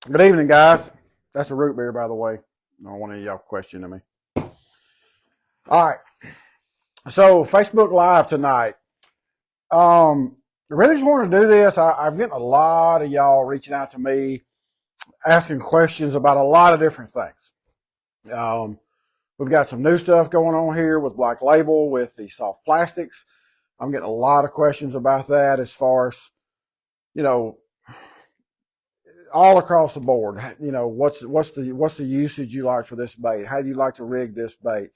Good evening, guys. That's a root beer, by the way. I don't want any of y'all questioning me. All right. So, Facebook Live tonight. I really just want to do this. I'm getting a lot of y'all reaching out to me, asking questions about a lot of different things. We've got some new stuff going on here with Black Label, with the soft plastics. I'm getting a lot of questions about that as far as, you know, all across the board. What's the usage you like for this bait? How do you like to rig this bait?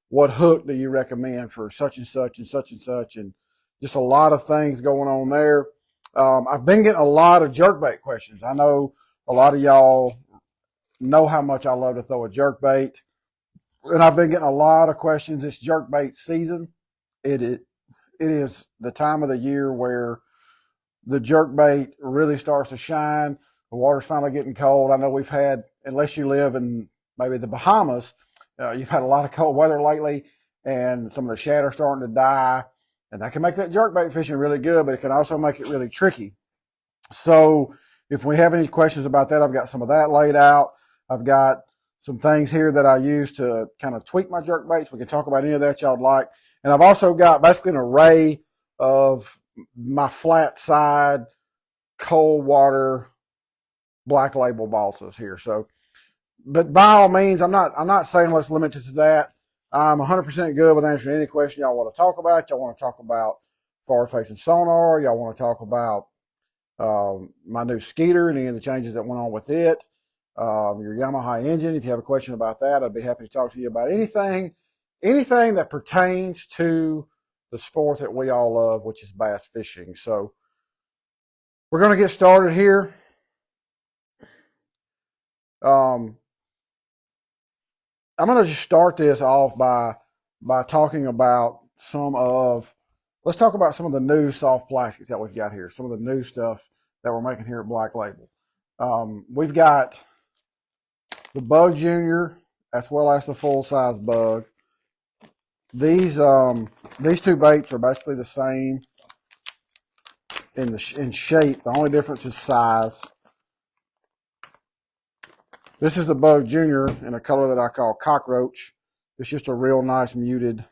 What hook do you recommend for such and such and such and such? And just a lot of things going on there. I've been getting a lot of jerkbait questions. I know a lot of y'all know how much I love to throw a jerkbait, and I've been getting a lot of questions. It's jerkbait season. It is the time of the year where the jerkbait really starts to shine. The water's finally getting cold. I know we've had, unless you live in maybe the Bahamas, you've had a lot of cold weather lately, and some of the shad are starting to die, and that can make that jerkbait fishing really good, but it can also make it really tricky. So if we have any questions about that, I've got some of that laid out. I've got some things here that I use to kind of tweak my jerkbaits. We can talk about any of that y'all like. And I've also got basically an array of my flat side cold water Black Label balsas here. So, but by all means, I'm not saying let's limit it to that. I'm 100% good with answering any question y'all want to talk about. Y'all want to talk about forward facing sonar. Y'all want to talk about my new Skeeter and any of the changes that went on with it. Your Yamaha engine. If you have a question about that, I'd be happy to talk to you about anything that pertains to the sport that we all love, which is bass fishing. So we're going to get started here. I'm going to just start this off by talking about let's talk about some of the new soft plastics that we've got here, some of the new stuff that we're making here at Black Label. We've got the Bug Junior as well as the full size Bug. These two baits are basically the same in shape. The only difference is size. This is the Bug Junior in a color that I call cockroach. It's just a real nice muted,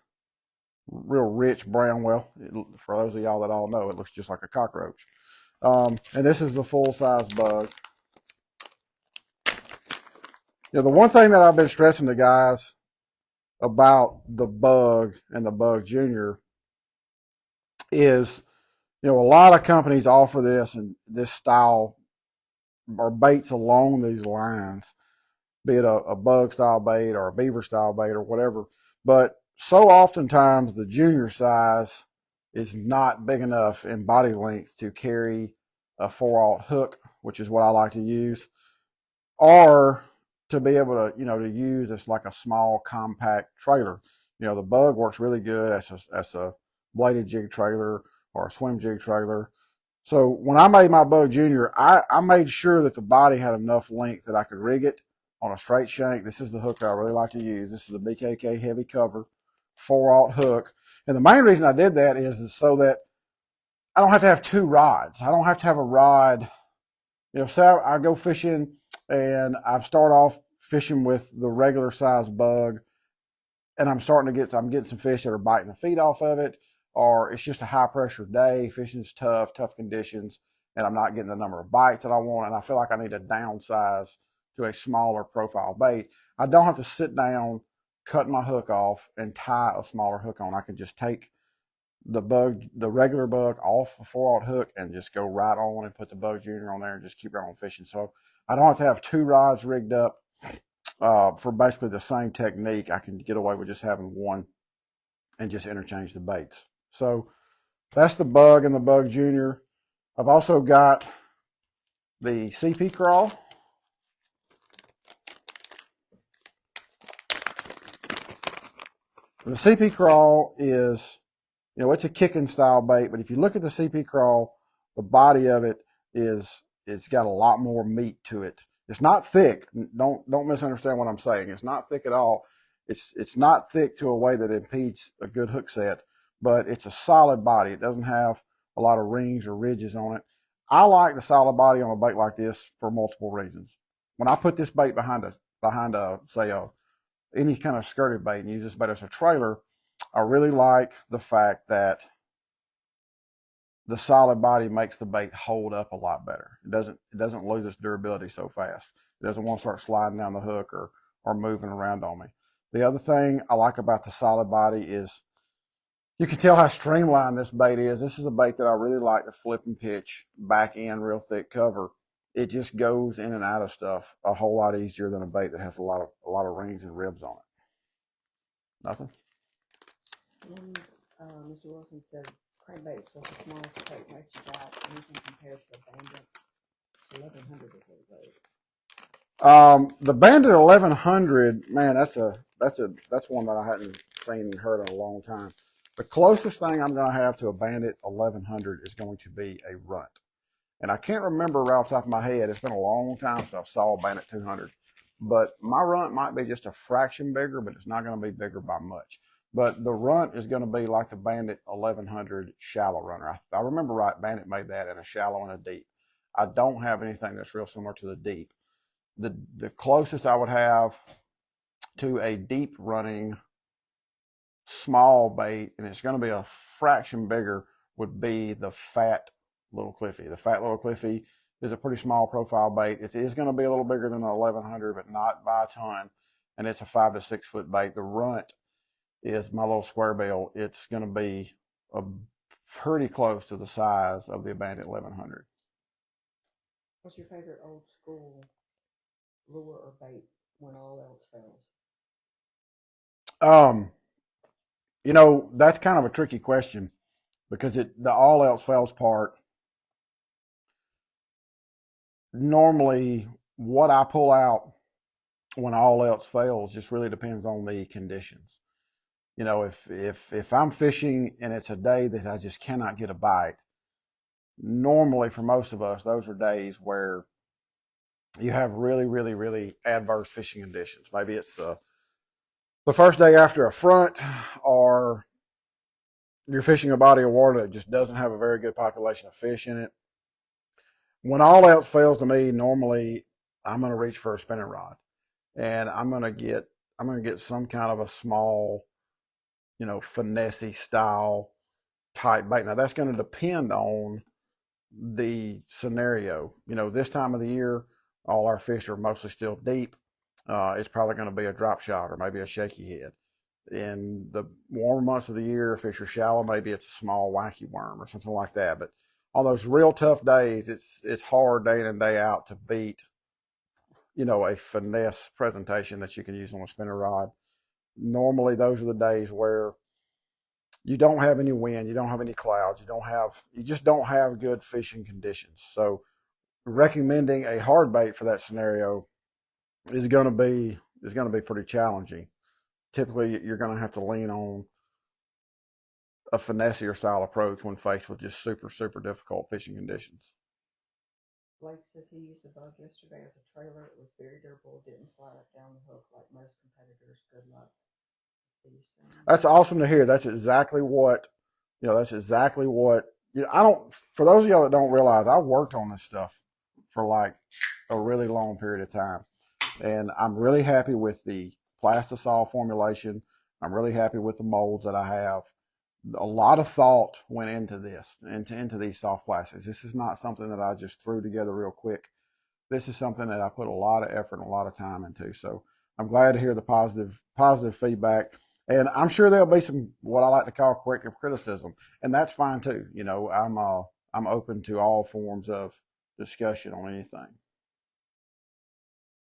real rich brown. Well, for those of y'all that all know, it looks just like a cockroach. And this is the full size Bug. The one thing that I've been stressing to guys about the Bug and the Bug Junior is, a lot of companies offer this and this style or baits along these lines, be it a bug style bait or a beaver style bait or whatever. But so oftentimes the junior size is not big enough in body length to carry a 4/0 hook, which is what I like to use, or to be able to, to use as like a small compact trailer. The Bug works really good as a bladed jig trailer or a swim jig trailer. So when I made my Bug Junior, I made sure that the body had enough length that I could rig it on a straight shank. This is the hook I really like to use. This is a BKK heavy cover 4/0 hook. And the main reason I did that is so that I don't have to have two rods. I don't have to have a rod. Say I go fishing and I start off fishing with the regular size Bug, and I'm getting some fish that are biting the feet off of it, or it's just a high pressure day, fishing's tough conditions, and I'm not getting the number of bites that I want, and I feel like I need to downsize to a smaller profile bait. I don't have to sit down, cut my hook off, and tie a smaller hook on. I can just take the regular Bug off a 4/0 hook and just go right on and put the Bug Junior on there and just keep right on fishing. So I don't have to have two rods rigged up for basically the same technique. I can get away with just having one and just interchange the baits. So that's the Bug and the Bug Junior. I've also got the CP Crawl. The CP Crawl is, it's a kicking style bait, but if you look at the CP Crawl, the body of it it's got a lot more meat to it. It's not thick. Don't misunderstand what I'm saying. It's not thick at all. It's not thick to a way that impedes a good hook set, but it's a solid body. It doesn't have a lot of rings or ridges on it. I like the solid body on a bait like this for multiple reasons. When I put this bait behind say any kind of skirted bait and use this bait as a trailer, I really like the fact that the solid body makes the bait hold up a lot better. It doesn't lose its durability so fast. It doesn't want to start sliding down the hook or moving around on me. The other thing I like about the solid body is you can tell how streamlined this bait is. This is a bait that I really like to flip and pitch back in real thick cover. It just goes in and out of stuff a whole lot easier than a bait that has a lot of rings and ribs on it. Nothing? Mr. Wilson said crankbaits was the smallest crankbait you got. Anything compared to a Bandit 1100 is really great. The Bandit 1100, man, that's one that I hadn't seen and heard in a long time. The closest thing I'm going to have to a Bandit 1100 is going to be a runt. And I can't remember right off the top of my head. It's been a long time since I saw a Bandit 200. But my runt might be just a fraction bigger, but it's not going to be bigger by much. But the runt is going to be like the Bandit 1100 shallow runner. I remember right, Bandit made that in a shallow and a deep. I don't have anything that's real similar to the deep. The closest I would have to a deep running small bait, and it's going to be a fraction bigger, would be the fat little Cliffy. The fat little Cliffy is a pretty small profile bait. It is going to be a little bigger than the 1100, but not by a ton. And it's a 5 to 6 foot bait. The runt is my little square bill. It's going to be pretty close to the size of the Bandit 1100. What's your favorite old school lure or bait when all else fails? That's kind of a tricky question because the all else fails part, normally what I pull out when all else fails just really depends on the conditions. If I'm fishing and it's a day that I just cannot get a bite, normally for most of us, those are days where you have really, really, really adverse fishing conditions. Maybe it's the first day after a front, or you're fishing a body of water that just doesn't have a very good population of fish in it. When all else fails to me, normally I'm going to reach for a spinning rod, and I'm going to get some kind of a small, finesse style type bait. Now that's going to depend on the scenario. This time of the year, all our fish are mostly still deep. It's probably going to be a drop shot or maybe a shaky head. In the warmer months of the year, if fish are shallow, maybe it's a small wacky worm or something like that. But on those real tough days, it's hard day in and day out to beat, a finesse presentation that you can use on a spinner rod. Normally, those are the days where you don't have any wind, you don't have any clouds, you just don't have good fishing conditions. So recommending a hard bait for that scenario is going to be pretty challenging. Typically, you're going to have to lean on a finessier style approach when faced with just super, super difficult fishing conditions. Blake says he used the bug yesterday as a trailer. It was very durable, didn't slide up down the hook like most competitors. Good luck. That's awesome to hear. That's exactly what, I don't, for those of y'all that don't realize, I worked on this stuff for like a really long period of time. And I'm really happy with the plastisol formulation. I'm really happy with the molds that I have. A lot of thought went into this, into these soft plastics. This is not something that I just threw together real quick. This is something that I put a lot of effort and a lot of time into. So I'm glad to hear the positive feedback. And I'm sure there'll be some what I like to call corrective criticism, and that's fine too. I'm open to all forms of discussion on anything.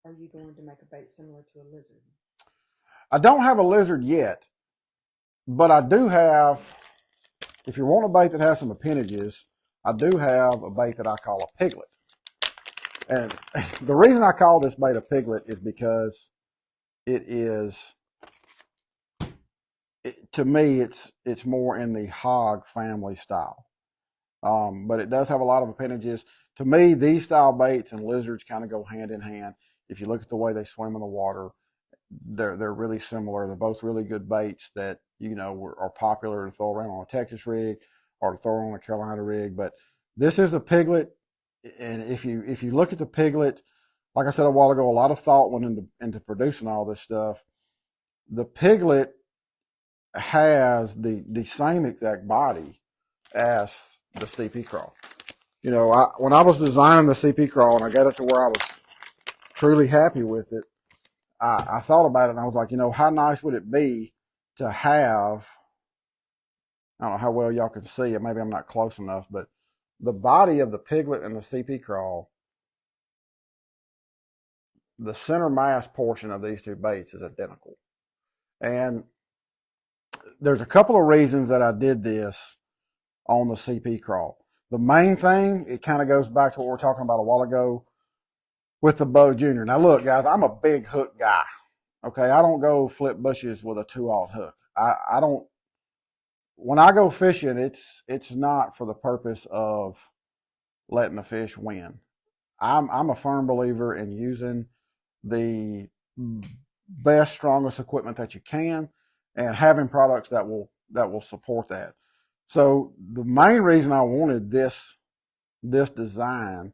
Are you going to make a bait similar to a lizard? I don't have a lizard yet, but I do have, if you want a bait that has some appendages, I do have a bait that I call a piglet. And the reason I call this bait a piglet is because to me, it's more in the hog family style. But it does have a lot of appendages. To me, these style baits and lizards kind of go hand in hand. If you look at the way they swim in the water, they're really similar. They're both really good baits that, are popular to throw around on a Texas rig or to throw on a Carolina rig. But this is the piglet. And if you look at the Piglet, like I said a while ago, a lot of thought went into producing all this stuff. The Piglet has the same exact body as the CP crawl. You know, when I was designing the CP crawl and I got it to where I was truly happy with it, I thought about it and I was like, you know, how nice would it be to have, I don't know how well y'all can see it, maybe I'm not close enough, but the body of the Piglet and the CP crawl, the center mass portion of these two baits is identical. And there's a couple of reasons that I did this on the CP crawl. The main thing, it kind of goes back to what we were talking about a while ago with the Bo Jr. Now look, guys, I'm a big hook guy. Okay, I don't go flip bushes with a 2/0 hook. I don't. When I go fishing, it's not for the purpose of letting the fish win. I'm a firm believer in using the best, strongest equipment that you can, and having products that will support that. So the main reason I wanted this design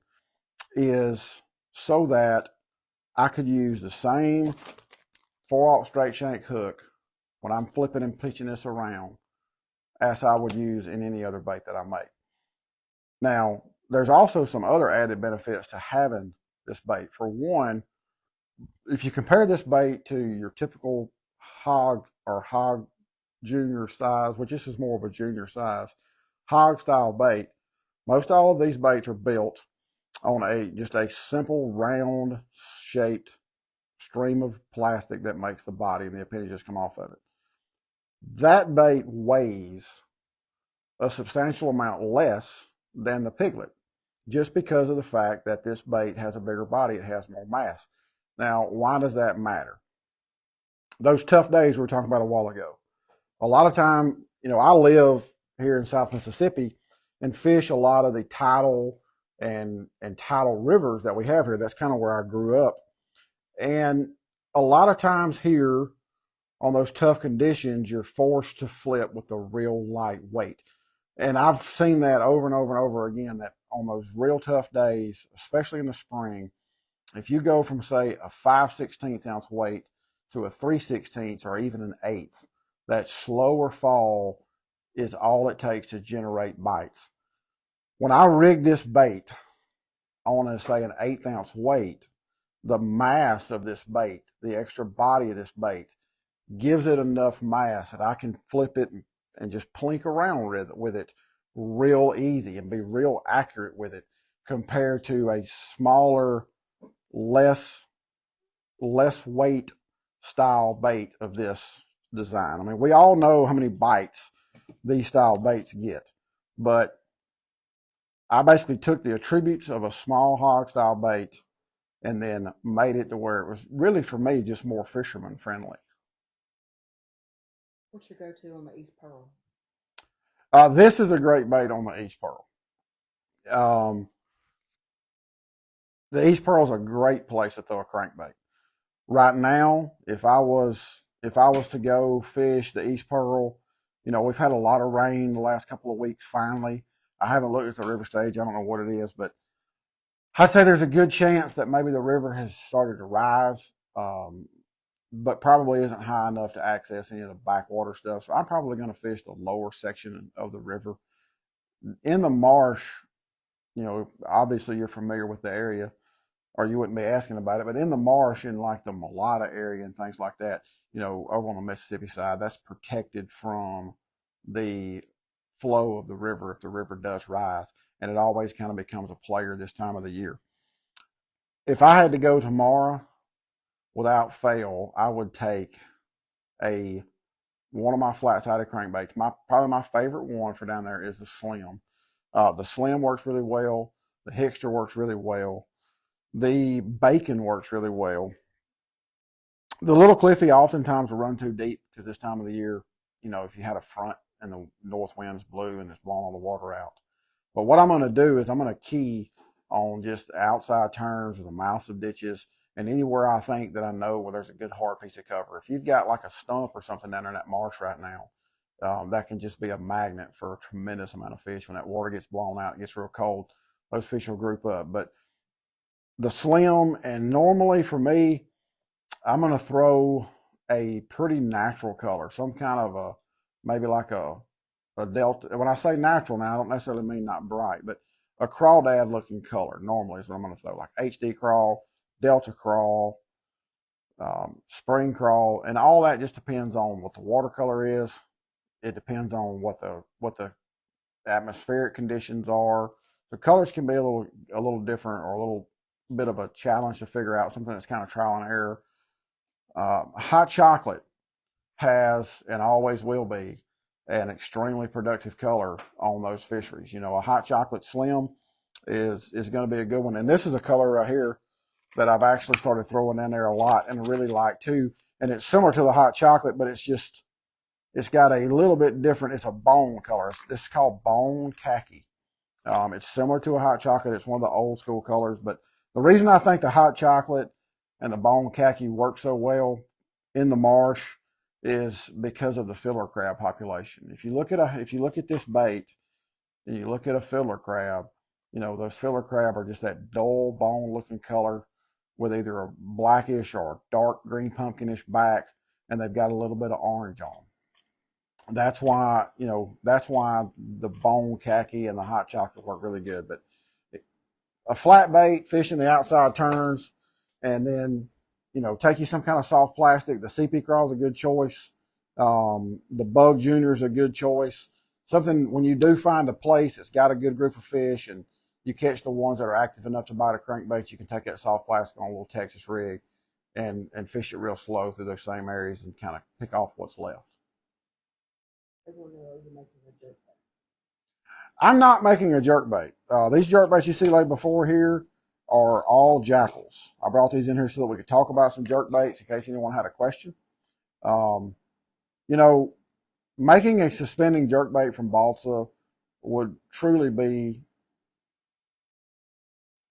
is so that I could use the same 4/0 straight shank hook when I'm flipping and pitching this around as I would use in any other bait that I make. Now, there's also some other added benefits to having this bait. For one, if you compare this bait to your typical hog or hog junior size, which this is more of a junior size, hog style bait, most all of these baits are built on just a simple round shaped stream of plastic that makes the body and the appendages come off of it. That bait weighs a substantial amount less than the Piglet, just because of the fact that this bait has a bigger body, it has more mass. Now, why does that matter? Those tough days we were talking about a while ago. A lot of time, you know, I live here in South Mississippi and fish a lot of the tidal and tidal rivers that we have here. That's kind of where I grew up. And a lot of times here on those tough conditions, you're forced to flip with a real light weight. And I've seen that over and over and over again, that on those real tough days, especially in the spring, if you go from, say, a 5/16 ounce weight to a 3/16 or even an eighth, that slower fall is all it takes to generate bites. When I rig this bait on, say, an 1/8 ounce weight, the mass of this bait, the extra body of this bait, gives it enough mass that I can flip it and just plink around with it real easy and be real accurate with it, compared to a smaller, less weight style bait of this design. I mean, we all know how many bites these style baits get, but I basically took the attributes of a small hog style bait and then made it to where it was really, for me, just more fisherman friendly. What's your go-to on the East Pearl? This is a great bait on the East Pearl. The East Pearl is a great place to throw a crankbait. Right now, if I was to go fish the East Pearl, you know, we've had a lot of rain the last couple of weeks. Finally, I haven't looked at the river stage. I don't know what it is, but I'd say there's a good chance that maybe the river has started to rise, but probably isn't high enough to access any of the backwater stuff. So I'm probably going to fish the lower section of the river. In the marsh, you know, obviously you're familiar with the area, or you wouldn't be asking about it, but in the marsh, in like the Mulata area and things like that, you know, over on the Mississippi side, that's protected from the flow of the river if the river does rise, and it always kind of becomes a player this time of the year. If I had to go tomorrow, without fail, I would take one of my flat-sided crankbaits. Probably my favorite one for down there is the Slim. The Slim works really well. The Hickster works really well. The Bacon works really well. The little Cliffy oftentimes will run too deep because this time of the year, you know, if you had a front and the north wind's blue and it's blowing all the water out. But what I'm going to do is I'm going to key on just outside turns or the mouths of ditches and anywhere I think that I know where there's a good hard piece of cover. If you've got like a stump or something down there in that marsh right now, that can just be a magnet for a tremendous amount of fish. When that water gets blown out, it gets real cold. those fish will group up. But the slim, and normally for me, I'm going to throw a pretty natural color, some kind of a, maybe like a delta. When I say natural now, I don't necessarily mean not bright, but a crawdad looking color normally is what I'm going to throw, like HD crawl, delta crawl, spring crawl, and all that just depends on what the watercolor is. It depends on what the atmospheric conditions are. The colors can be a little different, or a little bit of a challenge to figure out, something that's kind of trial and error. Hot chocolate has, and always will be, an extremely productive color on those fisheries. You know, a hot chocolate slim is going to be a good one. And this is a color right here that I've actually started throwing in there a lot and really like too. And it's similar to the hot chocolate, but it's got a little bit different. It's a bone color. This is called bone khaki. It's similar to a hot chocolate. It's one of the old school colors. But the reason I think the hot chocolate and the bone khaki work so well in the marsh is because of the fiddler crab population. If you look at this bait and you look at a fiddler crab, you know, those fiddler crab are just that dull bone looking color with either a blackish or a dark green pumpkinish back, and they've got a little bit of orange on them. That's why the bone khaki and the hot chocolate work really good. But a flat bait, fishing the outside turns, and then, you know, take you some kind of soft plastic. The CP crawl is a good choice. The Bug Junior is a good choice. Something, when you do find a place that's got a good group of fish and you catch the ones that are active enough to bite a crankbait, you can take that soft plastic on a little Texas rig and fish it real slow through those same areas and kind of pick off what's left. I'm not making a jerkbait. These jerkbaits you see laid before here are all jackals. I brought these in here so that we could talk about some jerkbaits in case anyone had a question. You know, making a suspending jerkbait from balsa would truly be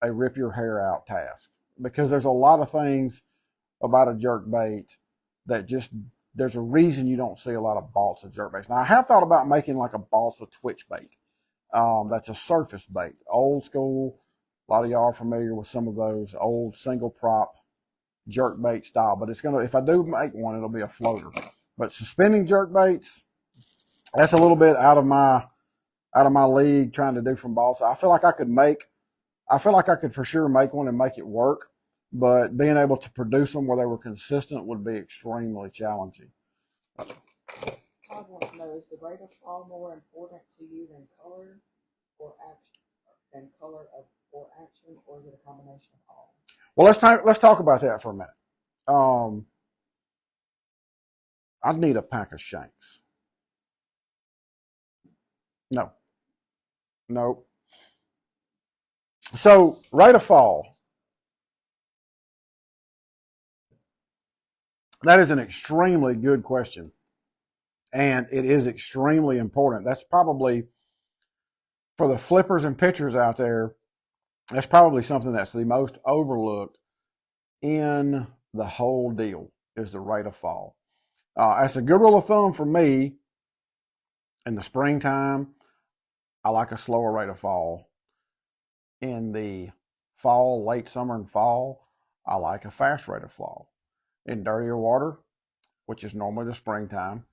a rip your hair out task, because there's a lot of things about a jerkbait that just, there's a reason you don't see a lot of balsa jerkbaits. Now, I have thought about making like a balsa twitch bait. That's a surface bait, old school. A lot of y'all are familiar with some of those old single prop jerkbait style, but it's gonna, if I do make one, it'll be a floater. But suspending jerkbaits, that's a little bit out of my league trying to do from balsa. I feel like I could for sure make one and make it work, but being able to produce them where they were consistent would be extremely challenging. I want to know, is the rate of fall more important to you than color or action, or action, or is it a combination of all? Well, let's talk about that for a minute. I'd need a pack of shanks. No. So, rate of fall. That is an extremely good question. And it is extremely important. That's probably, for the flippers and pitchers out there, that's probably something that's the most overlooked in the whole deal, is the rate of fall. That's a good rule of thumb for me. In the springtime, I like a slower rate of fall. In the fall, late summer and fall, I like a fast rate of fall. In dirtier water, which is normally the springtime,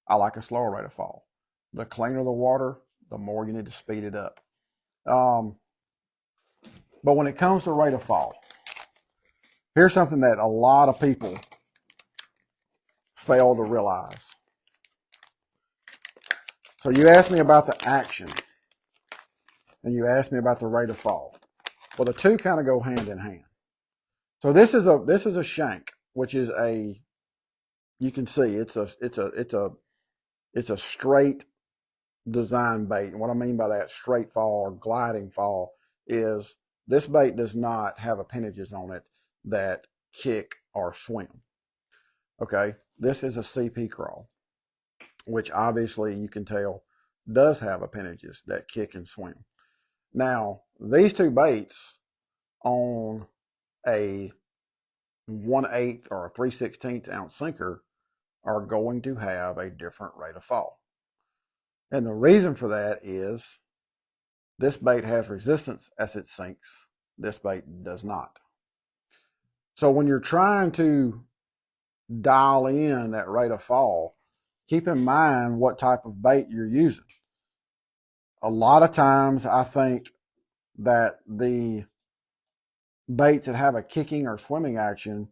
I like a slower rate of fall. The cleaner the water, the more you need to speed it up. But when it comes to rate of fall, here's something that a lot of people fail to realize. So you asked me about the action, and you asked me about the rate of fall. Well, the two kind of go hand in hand. So this is a shank, which is a, you can see it's a straight design bait. And what I mean by that, straight fall or gliding fall, is this bait does not have appendages on it that kick or swim. Okay, this is a CP crawl, which obviously you can tell does have appendages that kick and swim. Now, these two baits on a 1/8 or a 3/16 ounce sinker are going to have a different rate of fall. And the reason for that is This bait has resistance as it sinks. This bait does not. So when you're trying to dial in that rate of fall, keep in mind what type of bait you're using. A lot of times I think that the baits that have a kicking or swimming action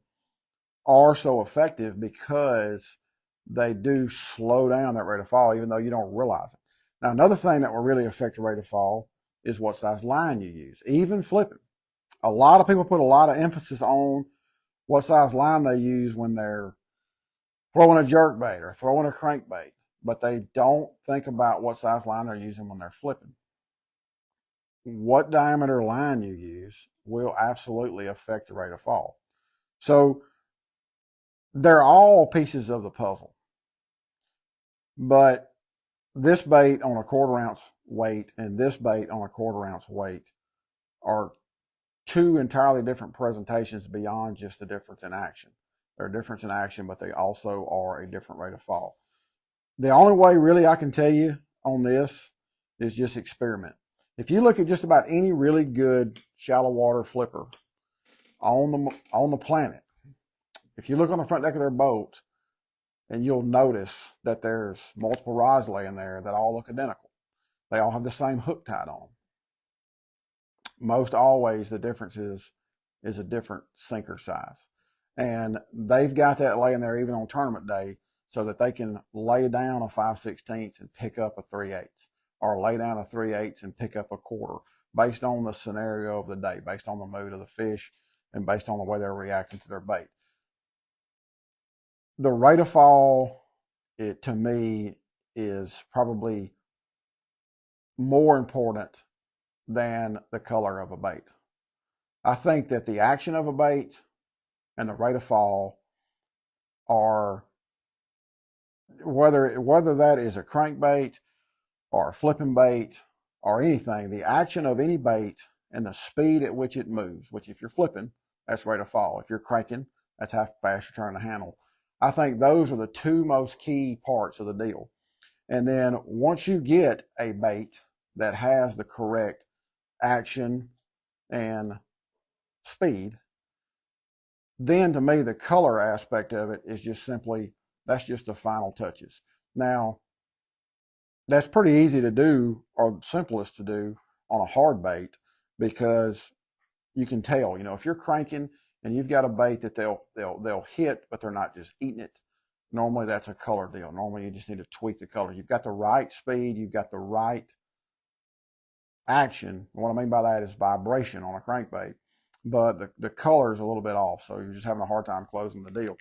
are so effective because they do slow down that rate of fall, even though you don't realize it. Now, another thing that will really affect the rate of fall is what size line you use, even flipping. A lot of people put a lot of emphasis on what size line they use when they're throwing a jerkbait or throwing a crankbait, but they don't think about what size line they're using when they're flipping. What diameter line you use will absolutely affect the rate of fall. So they're all pieces of the puzzle. But this bait on a 1/4 ounce weight and this bait on a 1/4 ounce weight are two entirely different presentations beyond just the difference in action. They're a difference in action, but they also are a different rate of fall. The only way really I can tell you on this is just experiment. If you look at just about any really good shallow water flipper on the planet, if you look on the front deck of their boat, and you'll notice that there's multiple rods laying there that all look identical. They all have the same hook tied on them. Most always the difference is a different sinker size. And they've got that laying there even on tournament day so that they can lay down a 5/16 and pick up a 3/8, or lay down a 3/8 and pick up a 1/4, based on the scenario of the day, based on the mood of the fish, and based on the way they're reacting to their bait. The rate of fall, to me, is probably more important than the color of a bait. I think that the action of a bait and the rate of fall are, whether that is a crankbait or a flipping bait or anything, the action of any bait and the speed at which it moves, which if you're flipping, that's rate of fall. If you're cranking, that's how fast you're turning the handle. I think those are the two most key parts of the deal. And then once you get a bait that has the correct action and speed, then to me the color aspect of it is just simply, that's just the final touches. Now, that's pretty easy to do, or simplest to do on a hard bait, because you can tell, if you're cranking and you've got a bait that they'll hit, but they're not just eating it. Normally that's a color deal. Normally you just need to tweak the color. You've got the right speed, you've got the right action. And what I mean by that is vibration on a crankbait, but the color is a little bit off, so you're just having a hard time closing the deal.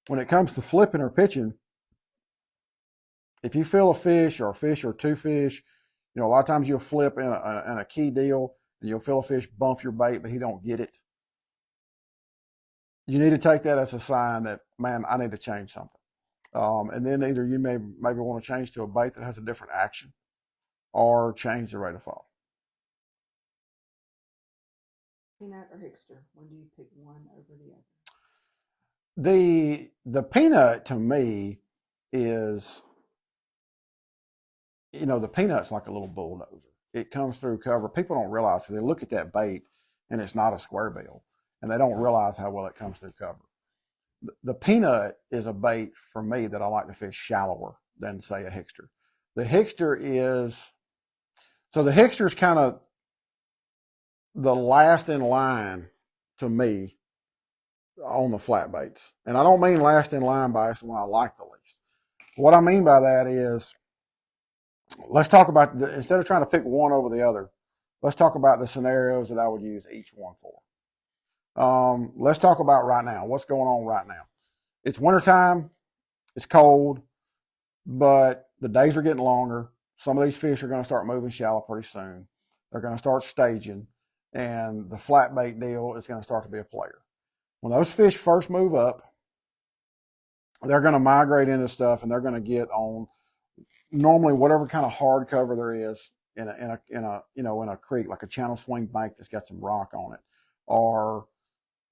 When it comes to flipping or pitching, if you feel a fish or two fish, a lot of times you'll flip in a key deal and you'll feel a fish bump your bait, but he don't get it. You need to take that as a sign that, man, I need to change something. And then either you maybe want to change to a bait that has a different action, or change the rate of fall. Peanut or Hickster? When do you pick one over the other? The peanut to me is, the peanut's like a little bulldozer. It comes through cover. People don't realize it. They look at that bait and it's not a square bill, and they don't realize how well it comes through cover. The peanut is a bait for me that I like to fish shallower than, say, a Hickster. The Hickster is kind of the last in line to me on the flat baits. And I don't mean last in line by the one I like the least. What I mean by that is, let's talk about, instead of trying to pick one over the other, let's talk about the scenarios that I would use each one for. Let's talk about right now. What's going on right now? It's wintertime. It's cold, but the days are getting longer. Some of these fish are going to start moving shallow pretty soon. They're going to start staging, and the flat bait deal is going to start to be a player. When those fish first move up, they're going to migrate into stuff, and they're going to get on normally whatever kind of hard cover there is in a creek, like a channel swing bank that's got some rock on it, or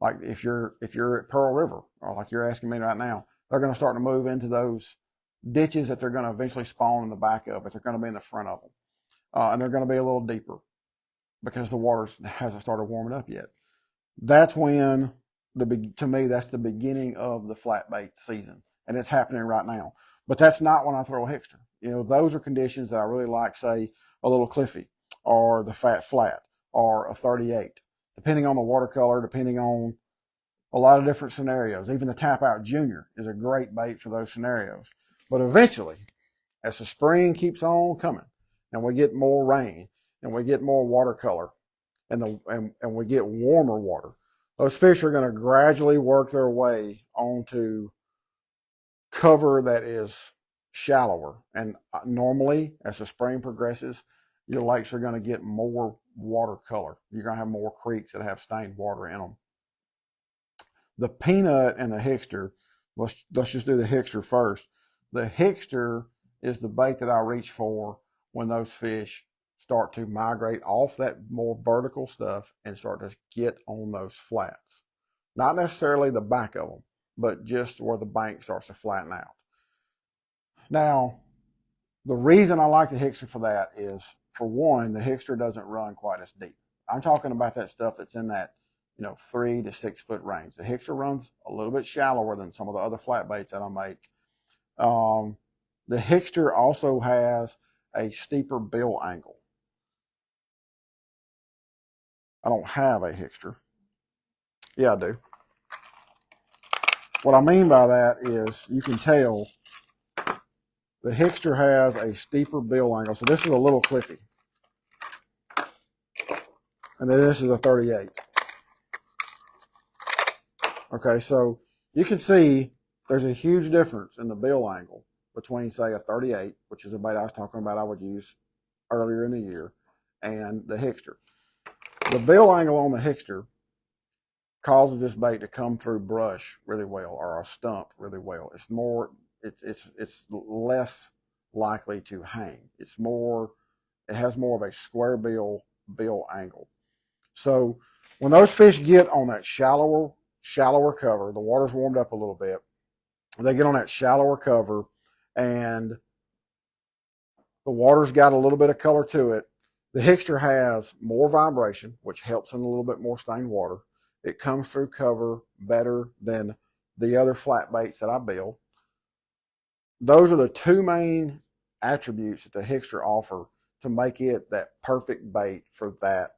like if you're at Pearl River, or like you're asking me right now, they're going to start to move into those ditches that they're going to eventually spawn in the back of, but they're going to be in the front of them, and they're going to be a little deeper. because the water hasn't started warming up yet. That's when to me, that's the beginning of the flat bait season, and it's happening right now. But that's not when I throw a Hickster. Those are conditions that I really like, say a little Cliffy or the fat flat or a 38, depending on the watercolor, depending on a lot of different scenarios. Even the Tap Out Junior is a great bait for those scenarios. But eventually, as the spring keeps on coming and we get more rain and we get more watercolor and we get warmer water, those fish are going to gradually work their way onto cover that is shallower. And normally, as the spring progresses, your lakes are going to get more watercolor. You're going to have more creeks that have stained water in them. The peanut and the Hickster, let's just do the Hickster first. The Hickster is the bait that I reach for when those fish start to migrate off that more vertical stuff and start to get on those flats. Not necessarily the back of them, but just where the bank starts to flatten out. Now, the reason I like the Hickster for that is, for one, the Hickster doesn't run quite as deep. I'm talking about that stuff that's in that 3 to 6 foot range. The Hickster runs a little bit shallower than some of the other flat baits that I make. The Hickster also has a steeper bill angle. I don't have a Hickster. Yeah, I do. What I mean by that is you can tell the Hickster has a steeper bill angle. So this is a little Cliffy. And then this is a 38. Okay, so you can see there's a huge difference in the bill angle between, say, a 38, which is a bait I was talking about I would use earlier in the year, and the Hickster. The bill angle on the Hickster causes this bait to come through brush really well, or a stump really well. It's less likely to hang. It has more of a square bill angle. So when those fish get on that shallower cover, the water's warmed up a little bit, they get on that shallower cover and the water's got a little bit of color to it. The Hickster has more vibration, which helps in a little bit more stained water. It comes through cover better than the other flat baits that I build. Those are the two main attributes that the Hickster offer to make it that perfect bait for that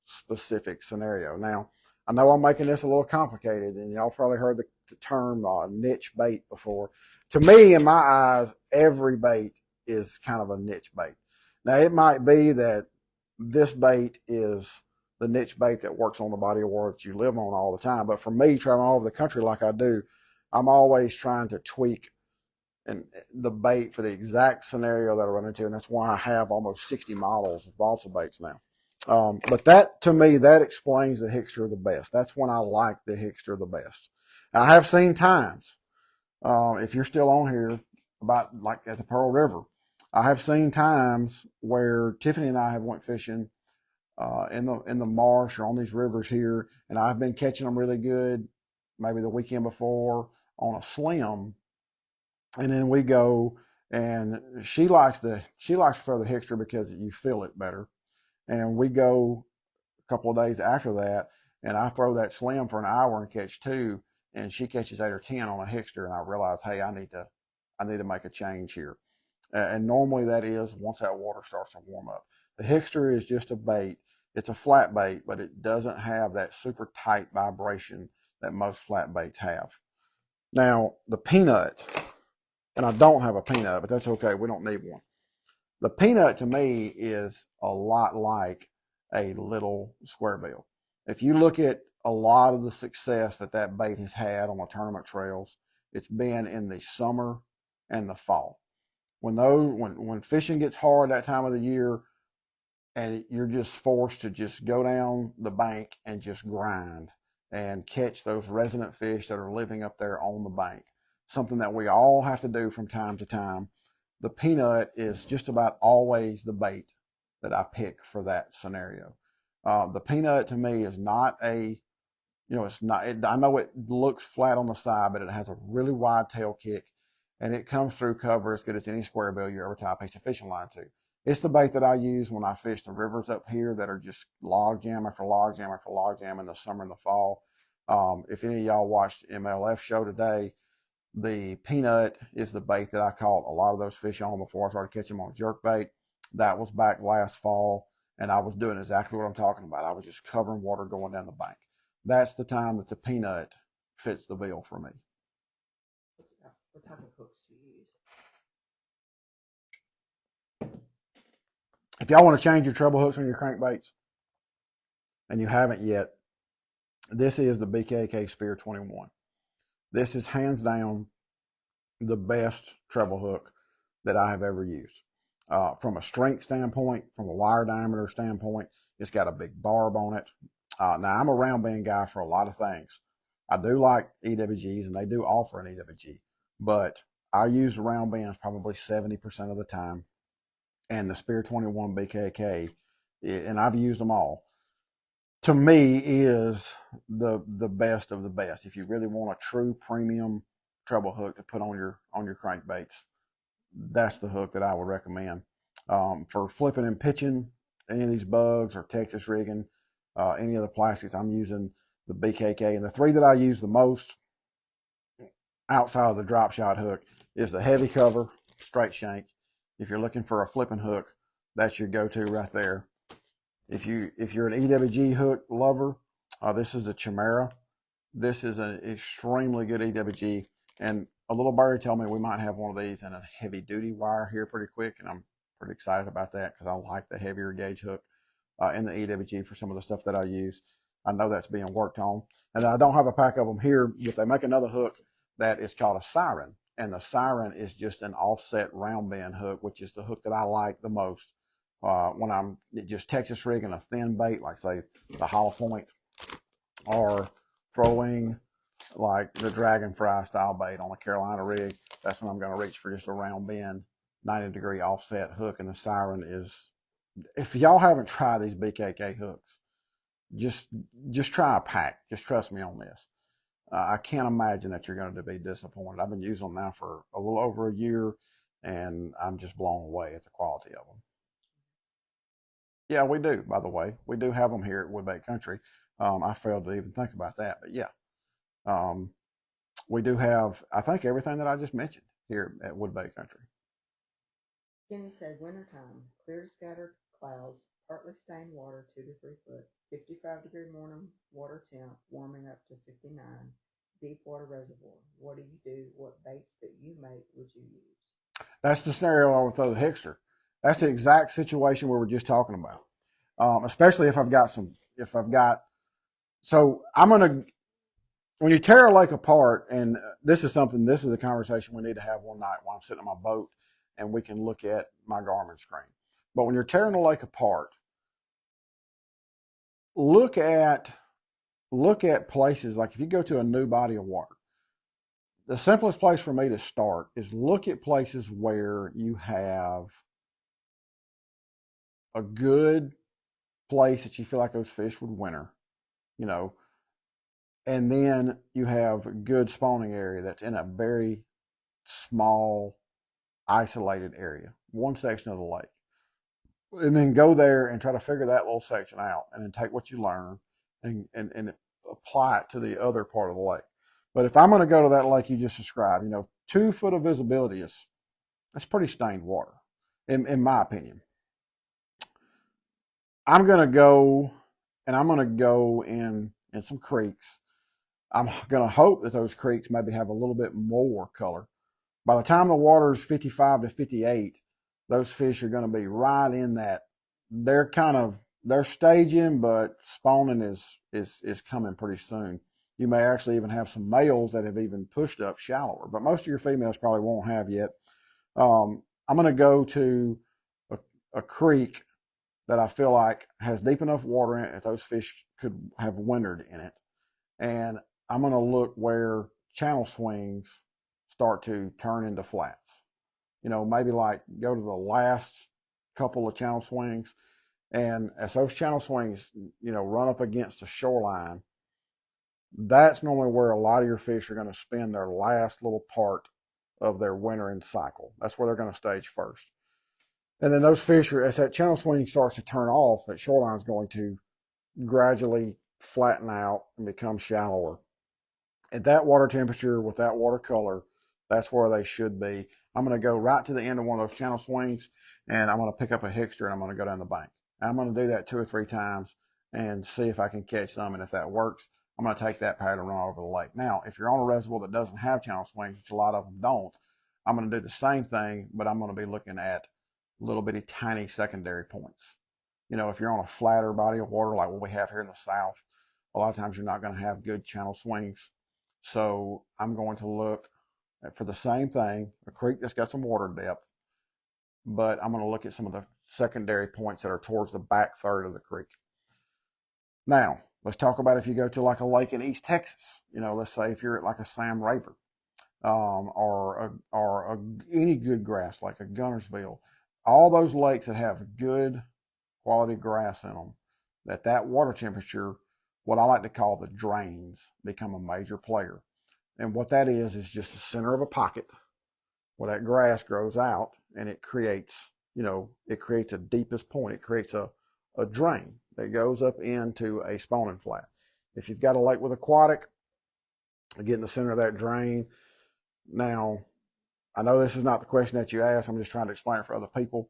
specific scenario. Now, I know I'm making this a little complicated, and y'all probably heard the term niche bait before. To me, in my eyes, every bait is kind of a niche bait. Now, it might be that this bait is the niche bait that works on the body of water that you live on all the time. But for me, traveling all over the country like I do, I'm always trying to tweak the bait for the exact scenario that I run into, and that's why I have almost 60 models of balsa baits now. But that, to me, that explains the Hickster the best. That's when I like the Hickster the best. Now, I have seen times, if you're still on here, about like at the Pearl River, I have seen times where Tiffany and I have went fishing in the marsh or on these rivers here, and I've been catching them really good, maybe the weekend before on a slim, and then we go, and she likes to throw the Hickster because you feel it better. And we go a couple of days after that, and I throw that slim for an hour and catch two, and she catches 8 or 10 on a Hickster, and I realize, hey, I need to make a change here. And normally that is once that water starts to warm up. The Hickster is just a bait. It's a flat bait, but it doesn't have that super tight vibration that most flat baits have. Now, the peanut, and I don't have a peanut, but that's okay. We don't need one. The peanut to me is a lot like a little square bill. If you look at a lot of the success that bait has had on the tournament trails, it's been in the summer and the fall. When fishing gets hard that time of the year, and you're just forced to just go down the bank and just grind and catch those resident fish that are living up there on the bank. Something that we all have to do from time to time. The peanut is just about always the bait that I pick for that scenario. The peanut to me is not I know it looks flat on the side, but it has a really wide tail kick, and it comes through cover as good as any square bill you ever tie a piece of fishing line to. It's the bait that I use when I fish the rivers up here that are just log jam after log jam after log jam in the summer and the fall. If any of y'all watched MLF show today, the peanut is the bait that I caught a lot of those fish on before I started catching them on jerkbait. That was back last fall, and I was doing exactly what I'm talking about. I was just covering water going down the bank. That's the time that the peanut fits the bill for me. What type of hooks do you use? If y'all want to change your treble hooks on your crankbaits, and you haven't yet, this is the BKK Spear 21. This is hands down the best treble hook that I have ever used. From a strength standpoint, from a wire diameter standpoint, it's got a big barb on it. Now, I'm a round band guy for a lot of things. I do like EWGs, and they do offer an EWG, but I use the round bands probably 70% of the time. And the Spear 21 BKK, and I've used them all, to me is the best of the best. If you really want a true premium treble hook to put on your crankbaits, that's the hook that I would recommend. For flipping and pitching any of these bugs or Texas rigging, any of the plastics, I'm using the BKK. And the three that I use the most outside of the drop shot hook is the heavy cover straight shank. If you're looking for a flipping hook, that's your go-to right there. If you're an EWG hook lover, this is a Chimera. This is an extremely good EWG, and a little birdie told me we might have one of these in a heavy-duty wire here pretty quick, and I'm pretty excited about that because I like the heavier gauge hook in the EWG for some of the stuff that I use. I know that's being worked on, and I don't have a pack of them here, but they make another hook that is called a Siren, and the Siren is just an offset round band hook, which is the hook that I like the most when I'm just Texas rigging a thin bait, like say the hollow point, or throwing like the dragonfly style bait on a Carolina rig. That's when I'm going to reach for just a round bend 90-degree offset hook. And the Siren is, if y'all haven't tried these BKK hooks, just try a pack. Just trust me on this. I can't imagine that you're going to be disappointed. I've been using them now for a little over a year, and I'm just blown away at the quality of them. Yeah, we do, by the way. We do have them here at Woodbait Country. I failed to even think about that, but yeah. We do have, I think, everything that I just mentioned here at Woodbait Country. Kenny said wintertime, clear to scattered clouds, partly stained water 2 to 3 foot, 55-degree morning water temp, warming up to 59, deep water reservoir. What do you do? What baits that you make would you use? That's the scenario I would throw the Hickster. That's the exact situation we were just talking about. Especially if I've got so I'm going to, when you tear a lake apart, and this is a conversation we need to have one night while I'm sitting on my boat and we can look at my Garmin screen. But when you're tearing a lake apart, look at places like if you go to a new body of water, the simplest place for me to start is look at places where you have a good place that you feel like those fish would winter, you know, and then you have a good spawning area that's in a very small, isolated area, one section of the lake. And then go there and try to figure that little section out, and then take what you learn and apply it to the other part of the lake. But if I'm going to go to that lake you just described, 2 foot of visibility that's pretty stained water, in my opinion. I'm going to go in some creeks. I'm going to hope that those creeks maybe have a little bit more color. By the time the water is 55 to 58, those fish are going to be right in that. They're staging, but spawning is coming pretty soon. You may actually even have some males that have even pushed up shallower, but most of your females probably won't have yet. I'm going to go to a creek that I feel like has deep enough water in it that those fish could have wintered in it. And I'm going to look where channel swings start to turn into flats. Maybe like go to the last couple of channel swings. And as those channel swings, run up against the shoreline, that's normally where a lot of your fish are going to spend their last little part of their wintering cycle. That's where they're going to stage first. And then those fish are, as that channel swing starts to turn off, that shoreline is going to gradually flatten out and become shallower. At that water temperature with that water color, that's where they should be. I'm going to go right to the end of one of those channel swings, and I'm going to pick up a Hickster and I'm going to go down the bank. And I'm going to do that 2 or 3 times and see if I can catch some. And if that works, I'm going to take that pattern and run over the lake. Now, if you're on a reservoir that doesn't have channel swings, which a lot of them don't, I'm going to do the same thing, but I'm going to be looking at little bitty tiny secondary points. You know, if you're on a flatter body of water like what we have here in the South, a lot of times you're not going to have good channel swings. So I'm going to look for the same thing, a creek that's got some water depth, but I'm going to look at some of the secondary points that are towards the back third of the creek. Now, let's talk about if you go to like a lake in East Texas. You know, let's say if you're at like a Sam Raper, or any good grass like a Gunnersville, all those lakes that have good quality grass in them, that water temperature, what I like to call the drains, become a major player. And what that is just the center of a pocket where that grass grows out and it creates, it creates a deepest point. It creates a drain that goes up into a spawning flat. If you've got a lake with aquatic, get in the center of that drain. Now, I know this is not the question that you asked. I'm just trying to explain it for other people.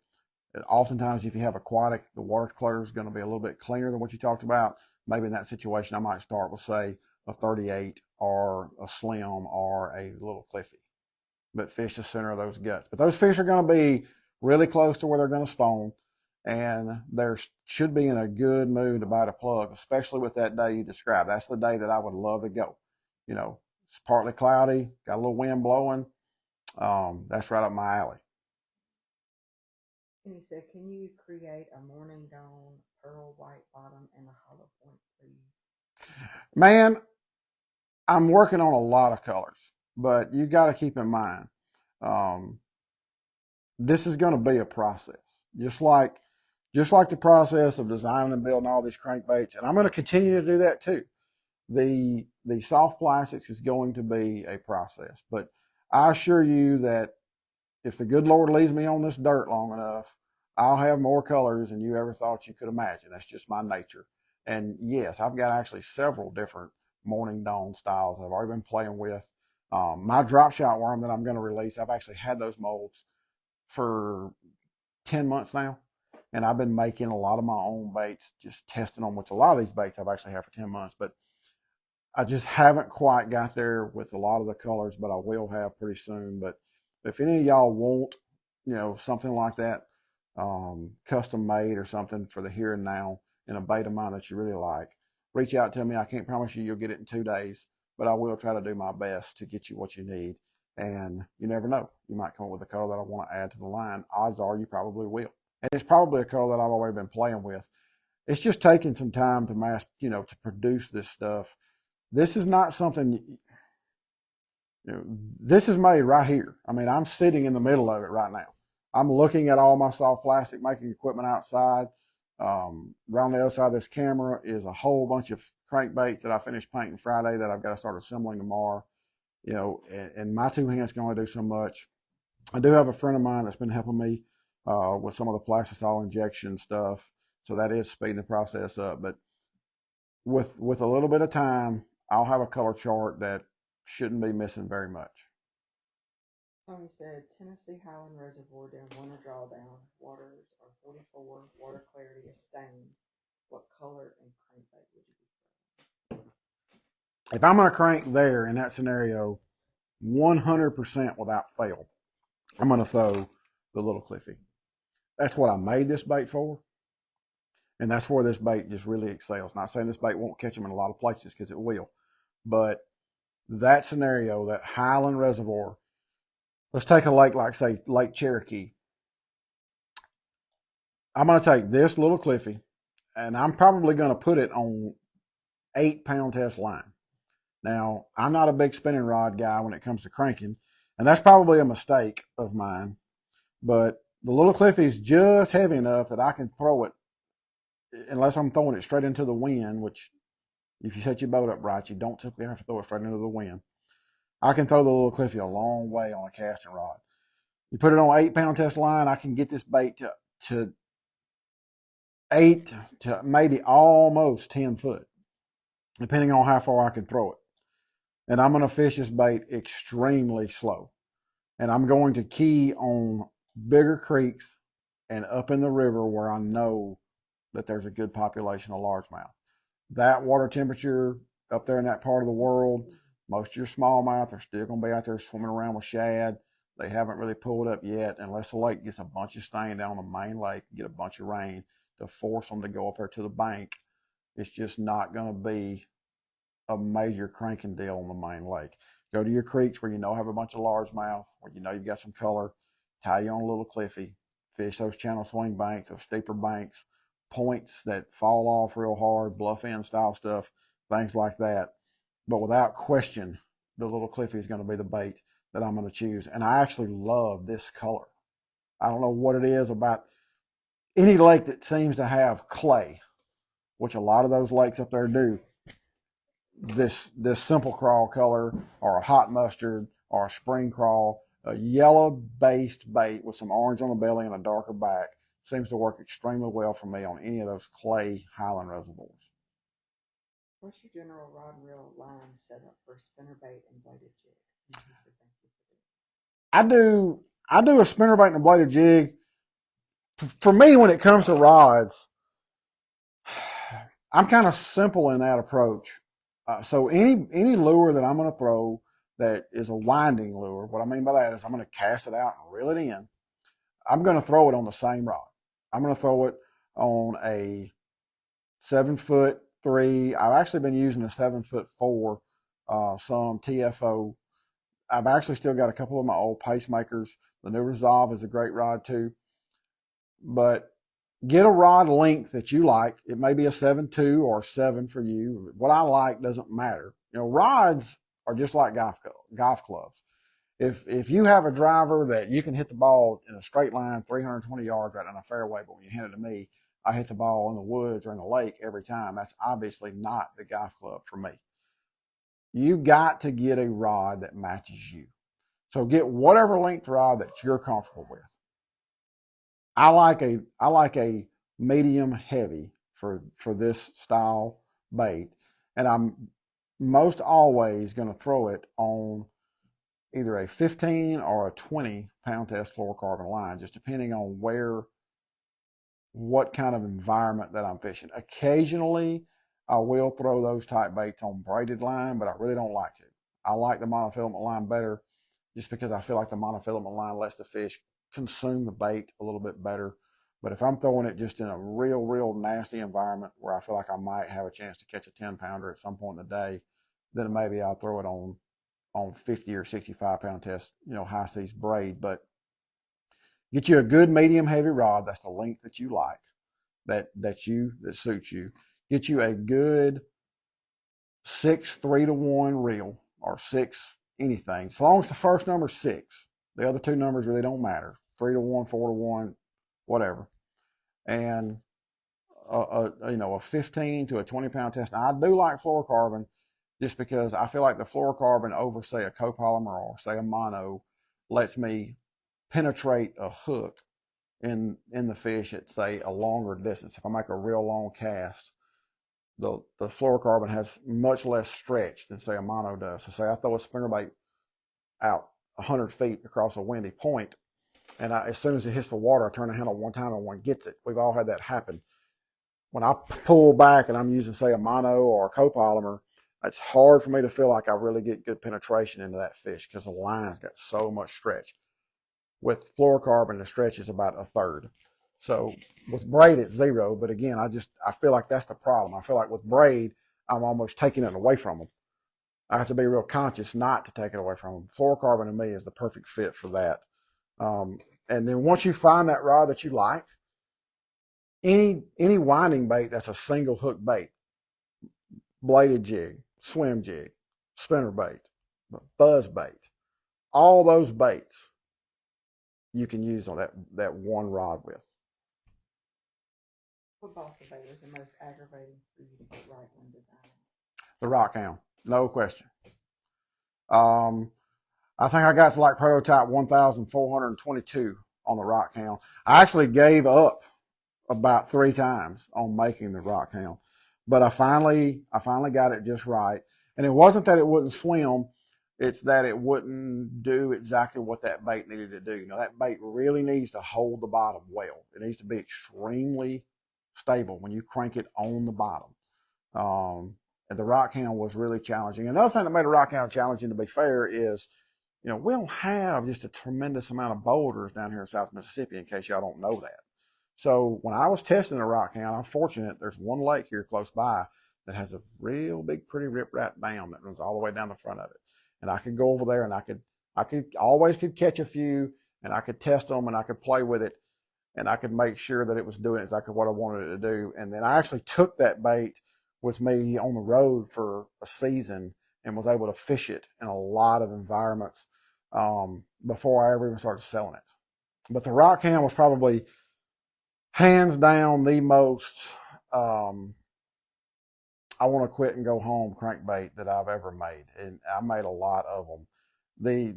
Oftentimes, if you have aquatic, the water color is going to be a little bit cleaner than what you talked about. Maybe in that situation, I might start with, say, a 38 or a slim or a little Cliffy, but fish the center of those guts. But those fish are going to be really close to where they're going to spawn, and they should be in a good mood to bite a plug, especially with that day you described. That's the day that I would love to go. You know, it's partly cloudy, got a little wind blowing. That's right up my alley. And he said, can you create a morning dawn, pearl white bottom, and a hollow point, please? Man, I'm working on a lot of colors, but you got to keep in mind, um, this is going to be a process, just like the process of designing and building all these crankbaits, and I'm going to continue to do that too. The soft plastics is going to be a process, but I assure you that if the good Lord leaves me on this dirt long enough, I'll have more colors than you ever thought you could imagine. That's just my nature. And yes, I've got actually several different morning dawn styles that I've already been playing with. My drop shot worm that I'm going to release, I've actually had those molds for 10 months now. And I've been making a lot of my own baits, just testing them, which a lot of these baits I've actually had for 10 months. But I just haven't quite got there with a lot of the colors, but I will have pretty soon. But if any of y'all want, something like that, custom made or something for the here and now in a bait of mine that you really like, reach out to me. I can't promise you'll get it in 2 days, but I will try to do my best to get you what you need. And you never know. You might come up with a color that I want to add to the line. Odds are you probably will. And it's probably a color that I've already been playing with. It's just taking some time to to produce this stuff. This is not something, this is made right here. I mean, I'm sitting in the middle of it right now. I'm looking at all my soft plastic making equipment outside. Around the other side of this camera is a whole bunch of crankbaits that I finished painting Friday that I've got to start assembling tomorrow. And my 2 hands can only do so much. I do have a friend of mine that's been helping me with some of the plastisol injection stuff, so that is speeding the process up. But with a little bit of time, I'll have a color chart that shouldn't be missing very much. Tony said, Tennessee Highland Reservoir during winter drawdown. Waters are 44. Water clarity is stained. What color and crankbait would you be? If I'm going to crank there in that scenario, 100% without fail, I'm going to throw the little Cliffy. That's what I made this bait for. And that's where this bait just really excels. Not saying this bait won't catch them in a lot of places, because it will. But that scenario, that Highland Reservoir, let's take a lake like, say, Lake Cherokee. I'm going to take this little Cliffy, and I'm probably going to put it on 8-pound test line. Now, I'm not a big spinning rod guy when it comes to cranking, and that's probably a mistake of mine. But the little Cliffy's just heavy enough that I can throw it, unless I'm throwing it straight into the wind, which if you set your boat up right, you don't typically have to throw it straight into the wind. I can throw the little Cliffy a long way on a casting rod. You put it on 8-pound test line, I can get this bait to 8 to maybe almost 10 foot, depending on how far I can throw it. And I'm going to fish this bait extremely slow. And I'm going to key on bigger creeks and up in the river where I know that there's a good population of largemouth. That water temperature up there in that part of the world, most of your smallmouth are still going to be out there swimming around with shad. They haven't really pulled up yet unless the lake gets a bunch of stain down the main lake, get a bunch of rain to force them to go up there to the bank. It's just not going to be a major cranking deal on the main lake. Go to your creeks where you know have a bunch of largemouth, where you know you've got some color, tie you on a little Cliffy, fish those channel swing banks, those steeper banks, points that fall off real hard, bluff in style stuff, things like that. But without question, the little Cliffy is going to be the bait that I'm going to choose. And I actually love this color. I don't know what it is about any lake that seems to have clay, which a lot of those lakes up there do. This simple crawl color, or a hot mustard, or a spring crawl, a yellow based bait with some orange on the belly and a darker back seems to work extremely well for me on any of those clay highland reservoirs. What's your general rod and reel line set up for spinnerbait and bladed jig? I do a spinnerbait and a bladed jig. For me, when it comes to rods, I'm kind of simple in that approach. So any lure that I'm going to throw that is a winding lure, what I mean by that is I'm going to cast it out and reel it in. I'm going to throw it on the same rod. I'm going to throw it on a 7'3". I've actually been using a 7'4", some TFO. I've actually still got a couple of my old pacemakers. The new Resolve is a great rod too. But get a rod length that you like. It may be a 7.2 or 7 for you. What I like doesn't matter. You know, rods are just like golf clubs. If you have a driver that you can hit the ball in a straight line 320 yards right on a fairway, but when you hand it to me, I hit the ball in the woods or in the lake every time, that's obviously not the golf club for me. You got to get a rod that matches you. So get whatever length rod that you're comfortable with. I like a medium heavy for this style bait, and I'm most always going to throw it on either a 15 or a 20-pound test fluorocarbon line, just depending on what kind of environment that I'm fishing. Occasionally, I will throw those type baits on braided line, but I really don't like it. I like the monofilament line better just because I feel like the monofilament line lets the fish consume the bait a little bit better. But if I'm throwing it just in a real nasty environment where I feel like I might have a chance to catch a 10-pounder at some point in the day, then maybe I'll throw it on 50 or 65-pound test, high seas braid. But get you a good medium heavy rod. That's the length that you like, that suits you. Get you a good 6 3-to-1 reel, or 6 anything. As long as the first number is 6, the other two numbers really don't matter. 3-to-1, 4-to-1, whatever. And a 15 to a 20-pound test. Now, I do like fluorocarbon just because I feel like the fluorocarbon over, say, a copolymer or, say, a mono lets me penetrate a hook in the fish at, say, a longer distance. If I make a real long cast, the fluorocarbon has much less stretch than, say, a mono does. So, say I throw a spinnerbait out 100 feet across a windy point, and as soon as it hits the water, I turn the handle one time and one gets it. We've all had that happen. When I pull back and I'm using, say, a mono or a copolymer, it's hard for me to feel like I really get good penetration into that fish because the line's got so much stretch. With fluorocarbon, the stretch is about a third. So with braid, it's 0. But again, I feel like that's the problem. I feel like with braid, I'm almost taking it away from them. I have to be real conscious not to take it away from them. Fluorocarbon to me is the perfect fit for that. And then once you find that rod that you like, any winding bait that's a single hook bait, bladed jig, swim jig, spinner bait, buzz bait, all those baits you can use on that one rod with. What balsa bait is the most aggravating for you to get right when designing? The rock hound, no question. I think I got to like prototype 1,422 on the rock hound. I actually gave up about 3 times on making the rock hound, but I finally got it just right. And it wasn't that it wouldn't swim, it's that it wouldn't do exactly what that bait needed to do. That bait really needs to hold the bottom well. It needs to be extremely stable when you crank it on the bottom. And the rock hound was really challenging. Another thing that made a rock hound challenging, to be fair, is we don't have just a tremendous amount of boulders down here in South Mississippi, in case y'all don't know that. So when I was testing the rock hound, I'm fortunate there's one lake here close by that has a real big, pretty riprap dam that runs all the way down the front of it. And I could go over there and I could always catch a few, and I could test them and I could play with it, and I could make sure that it was doing exactly what I wanted it to do. And then I actually took that bait with me on the road for a season and was able to fish it in a lot of environments before I ever even started selling it. But the rock hound was probably hands down the most I want to quit and go home crankbait that I've ever made. And I made a lot of them.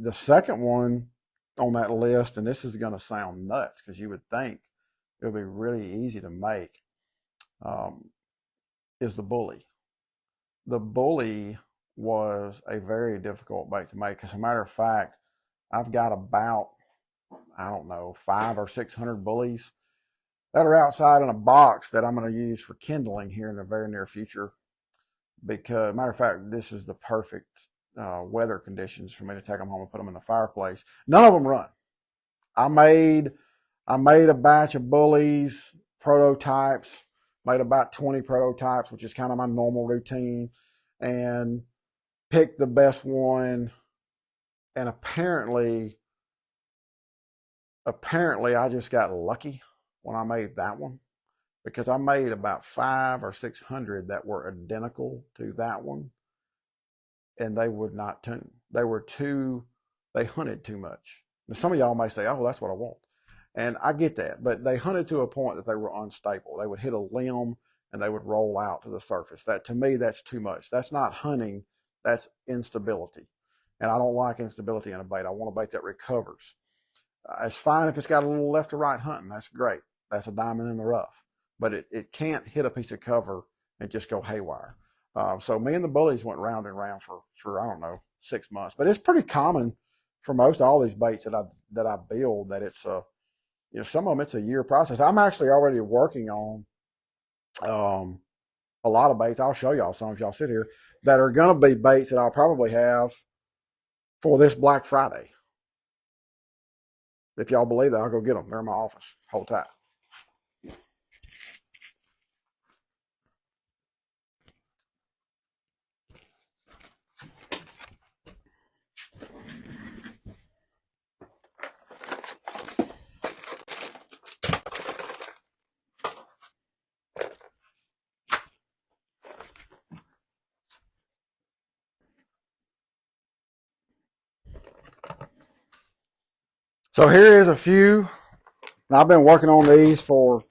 The second one on that list, and this is going to sound nuts because you would think it would be really easy to make, is the bully. The bully was a very difficult bait to make. As a matter of fact, I've got about, I don't know, 500 or 600 bullies that are outside in a box that I'm going to use for kindling here in the very near future. Because, matter of fact, this is the perfect weather conditions for me to take them home and put them in the fireplace. None of them run. I made a batch of bullies, prototypes, made about 20 prototypes, which is kind of my normal routine, and picked the best one. And apparently I just got lucky when I made that one, because I made about 500 or 600 that were identical to that one, and they would not tune. They hunted too much. Now, some of y'all may say, oh, that's what I want. And I get that, but they hunted to a point that they were unstable. They would hit a limb and they would roll out to the surface. That, to me, that's too much. That's not hunting, that's instability. And I don't like instability in a bait. I want a bait that recovers. It's fine if it's got a little left to right hunting. That's great. That's a diamond in the rough. But it can't hit a piece of cover and just go haywire. So me and the bullies went round and round for I don't know, 6 months. But it's pretty common for most all these baits that I build that it's some of them it's a year process. I'm actually already working on a lot of baits. I'll show y'all some if y'all sit here, that are going to be baits that I'll probably have for this Black Friday. If y'all believe that, I'll go get them. They're in my office. Hold tight. So here is a few. Now, I've been working on these for,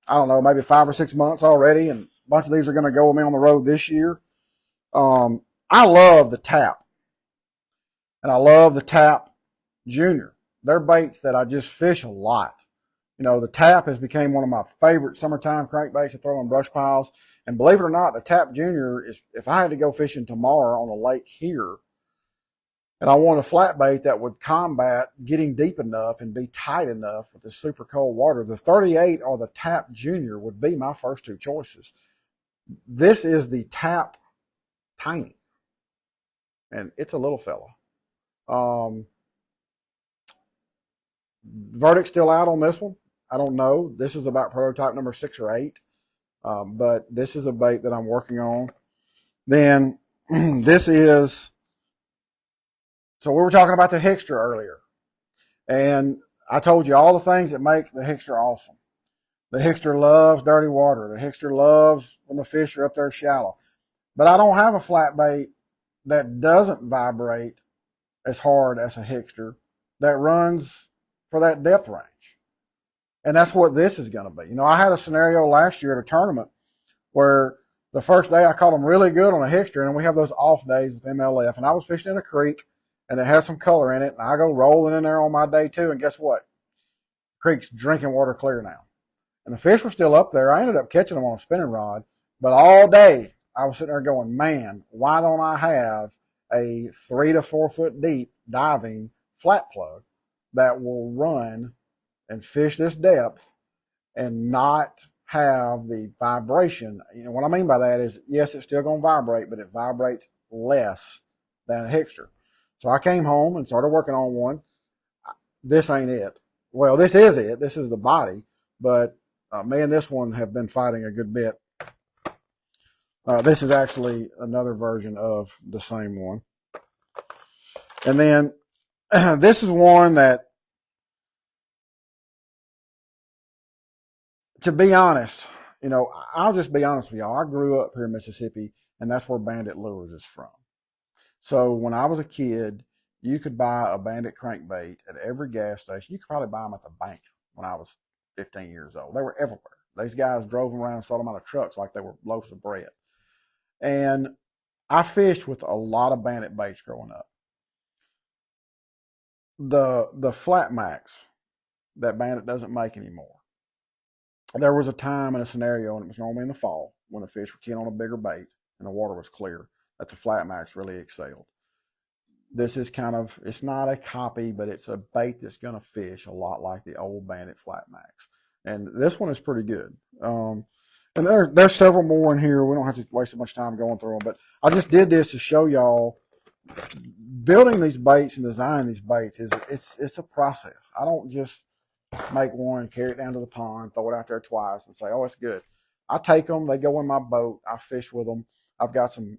I don't know, maybe 5 or 6 months already, and a bunch of these are going to go with me on the road this year. I love the Tap, and I love the Tap Junior. They're baits that I just fish a lot. The Tap has become one of my favorite summertime crankbaits to throw in brush piles. And believe it or not, the Tap Junior is, if I had to go fishing tomorrow on a lake here, and I want a flat bait that would combat getting deep enough and be tight enough with the super cold water, the 38 or the Tap Junior would be my first two choices. This is the Tap Tiny, and it's a little fella. Verdict's still out on this one. I don't know. This is about prototype number 6 or 8, but this is a bait that I'm working on. Then this is, so we were talking about the Hickster earlier, and I told you all the things that make the Hickster awesome. The Hickster loves dirty water. The Hickster loves when the fish are up there shallow. But I don't have a flat bait that doesn't vibrate as hard as a Hickster that runs for that depth range. And that's what this is going to be. I had a scenario last year at a tournament where the first day I caught them really good on a Hickster, and we have those off days with MLF, and I was fishing in a creek, and it has some color in it. And I go rolling in there on my day 2, and guess what? Creek's drinking water clear now. And the fish were still up there. I ended up catching them on a spinning rod, but all day I was sitting there going, man, why don't I have a 3 to 4 foot deep diving flat plug that will run and fish this depth and not have the vibration? You know what I mean by that is, yes, it's still going to vibrate, but it vibrates less than a Hickster. So I came home and started working on one. This ain't it. Well, this is it. This is the body, but me and this one have been fighting a good bit. This is actually another version of the same one. And then this is one that, to be honest, you know, I'll just be honest with y'all. I grew up here in Mississippi, and that's where Bandit Lures is from. So when I was a kid, you could buy a Bandit crankbait at every gas station. You could probably buy them at the bank when I was 15 years old. They were everywhere. These guys drove them around and sold them out of trucks like they were loaves of bread. And I fished with a lot of Bandit baits growing up. The flat max that Bandit doesn't make anymore. There was a time and a scenario, and it was normally in the fall when the fish were keying on a bigger bait and the water was clear, that the flat max really excelled. This is kind of, it's not a copy, but it's a bait that's going to fish a lot like the old Bandit flat max. And this one is pretty good. And there's several more in here. We don't have to waste so much time going through them, but I just did this to show y'all building these baits and designing these baits it's a process. I don't just make one, carry it down to the pond, throw it out there twice, and say, oh, it's good. I take them, they go in my boat, I fish with them. I've got some,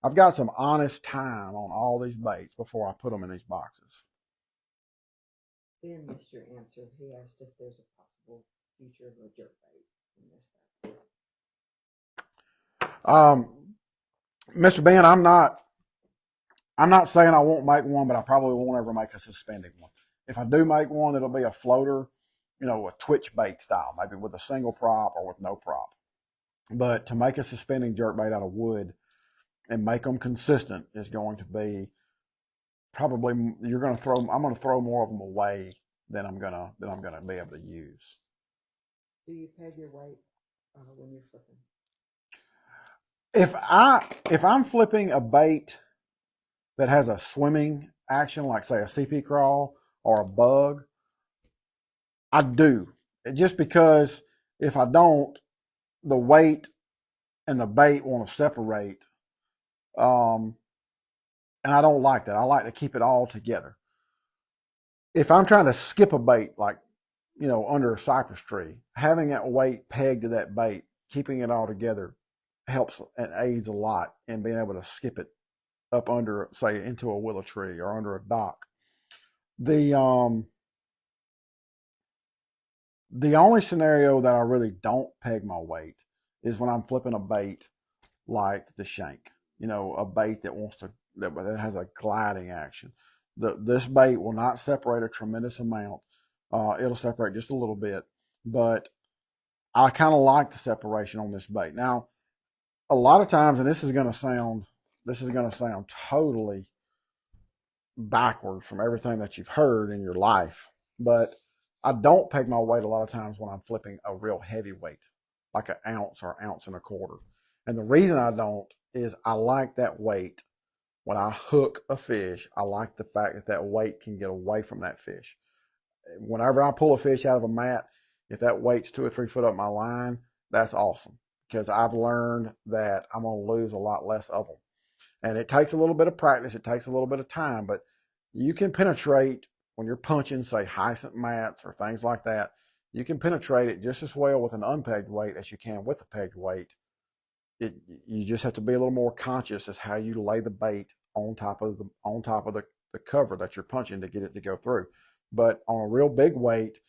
I've got some honest time on all these baits before I put them in these boxes. Ben missed your answer. He asked if there's a possible future of a jerkbait. He missed that. Mr. Ben, I'm not saying I won't make one, but I probably won't ever make a suspending one. If I do make one, it'll be a floater, a twitch bait style, maybe with a single prop or with no prop. But to make a suspending jerkbait out of wood and make them consistent is going to be probably, I'm going to throw more of them away than I'm going to be able to use. Do you peg your weight when you're flipping? If I'm flipping a bait that has a swimming action, like say a CP crawl or a bug, I do. Just because if I don't, the weight and the bait want to separate. And I don't like that. I like to keep it all together. If I'm trying to skip a bait, like, under a cypress tree, having that weight pegged to that bait, keeping it all together helps and aids a lot in being able to skip it up under, say, into a willow tree or under a dock. The only scenario that I really don't peg my weight is when I'm flipping a bait like the shank. A bait that has a gliding action. This bait will not separate a tremendous amount. It'll separate just a little bit, but I kind of like the separation on this bait. Now, a lot of times, and this is going to sound totally backwards from everything that you've heard in your life, but I don't peg my weight a lot of times when I'm flipping a real heavy weight, like an ounce or ounce and a quarter. And the reason I don't is I like that weight. When I hook a fish, I like the fact that that weight can get away from that fish. Whenever I pull a fish out of a mat, if that weight's 2 or 3 foot up my line, that's awesome, because I've learned that I'm going to lose a lot less of them. And it takes a little bit of practice. It takes a little bit of time, but you can penetrate when you're punching, say, hyacinth mats or things like that. You can penetrate it just as well with an unpegged weight as you can with a pegged weight. You just have to be a little more conscious as how you lay the bait on top of the cover that you're punching to get it to go through. But on a real big weight,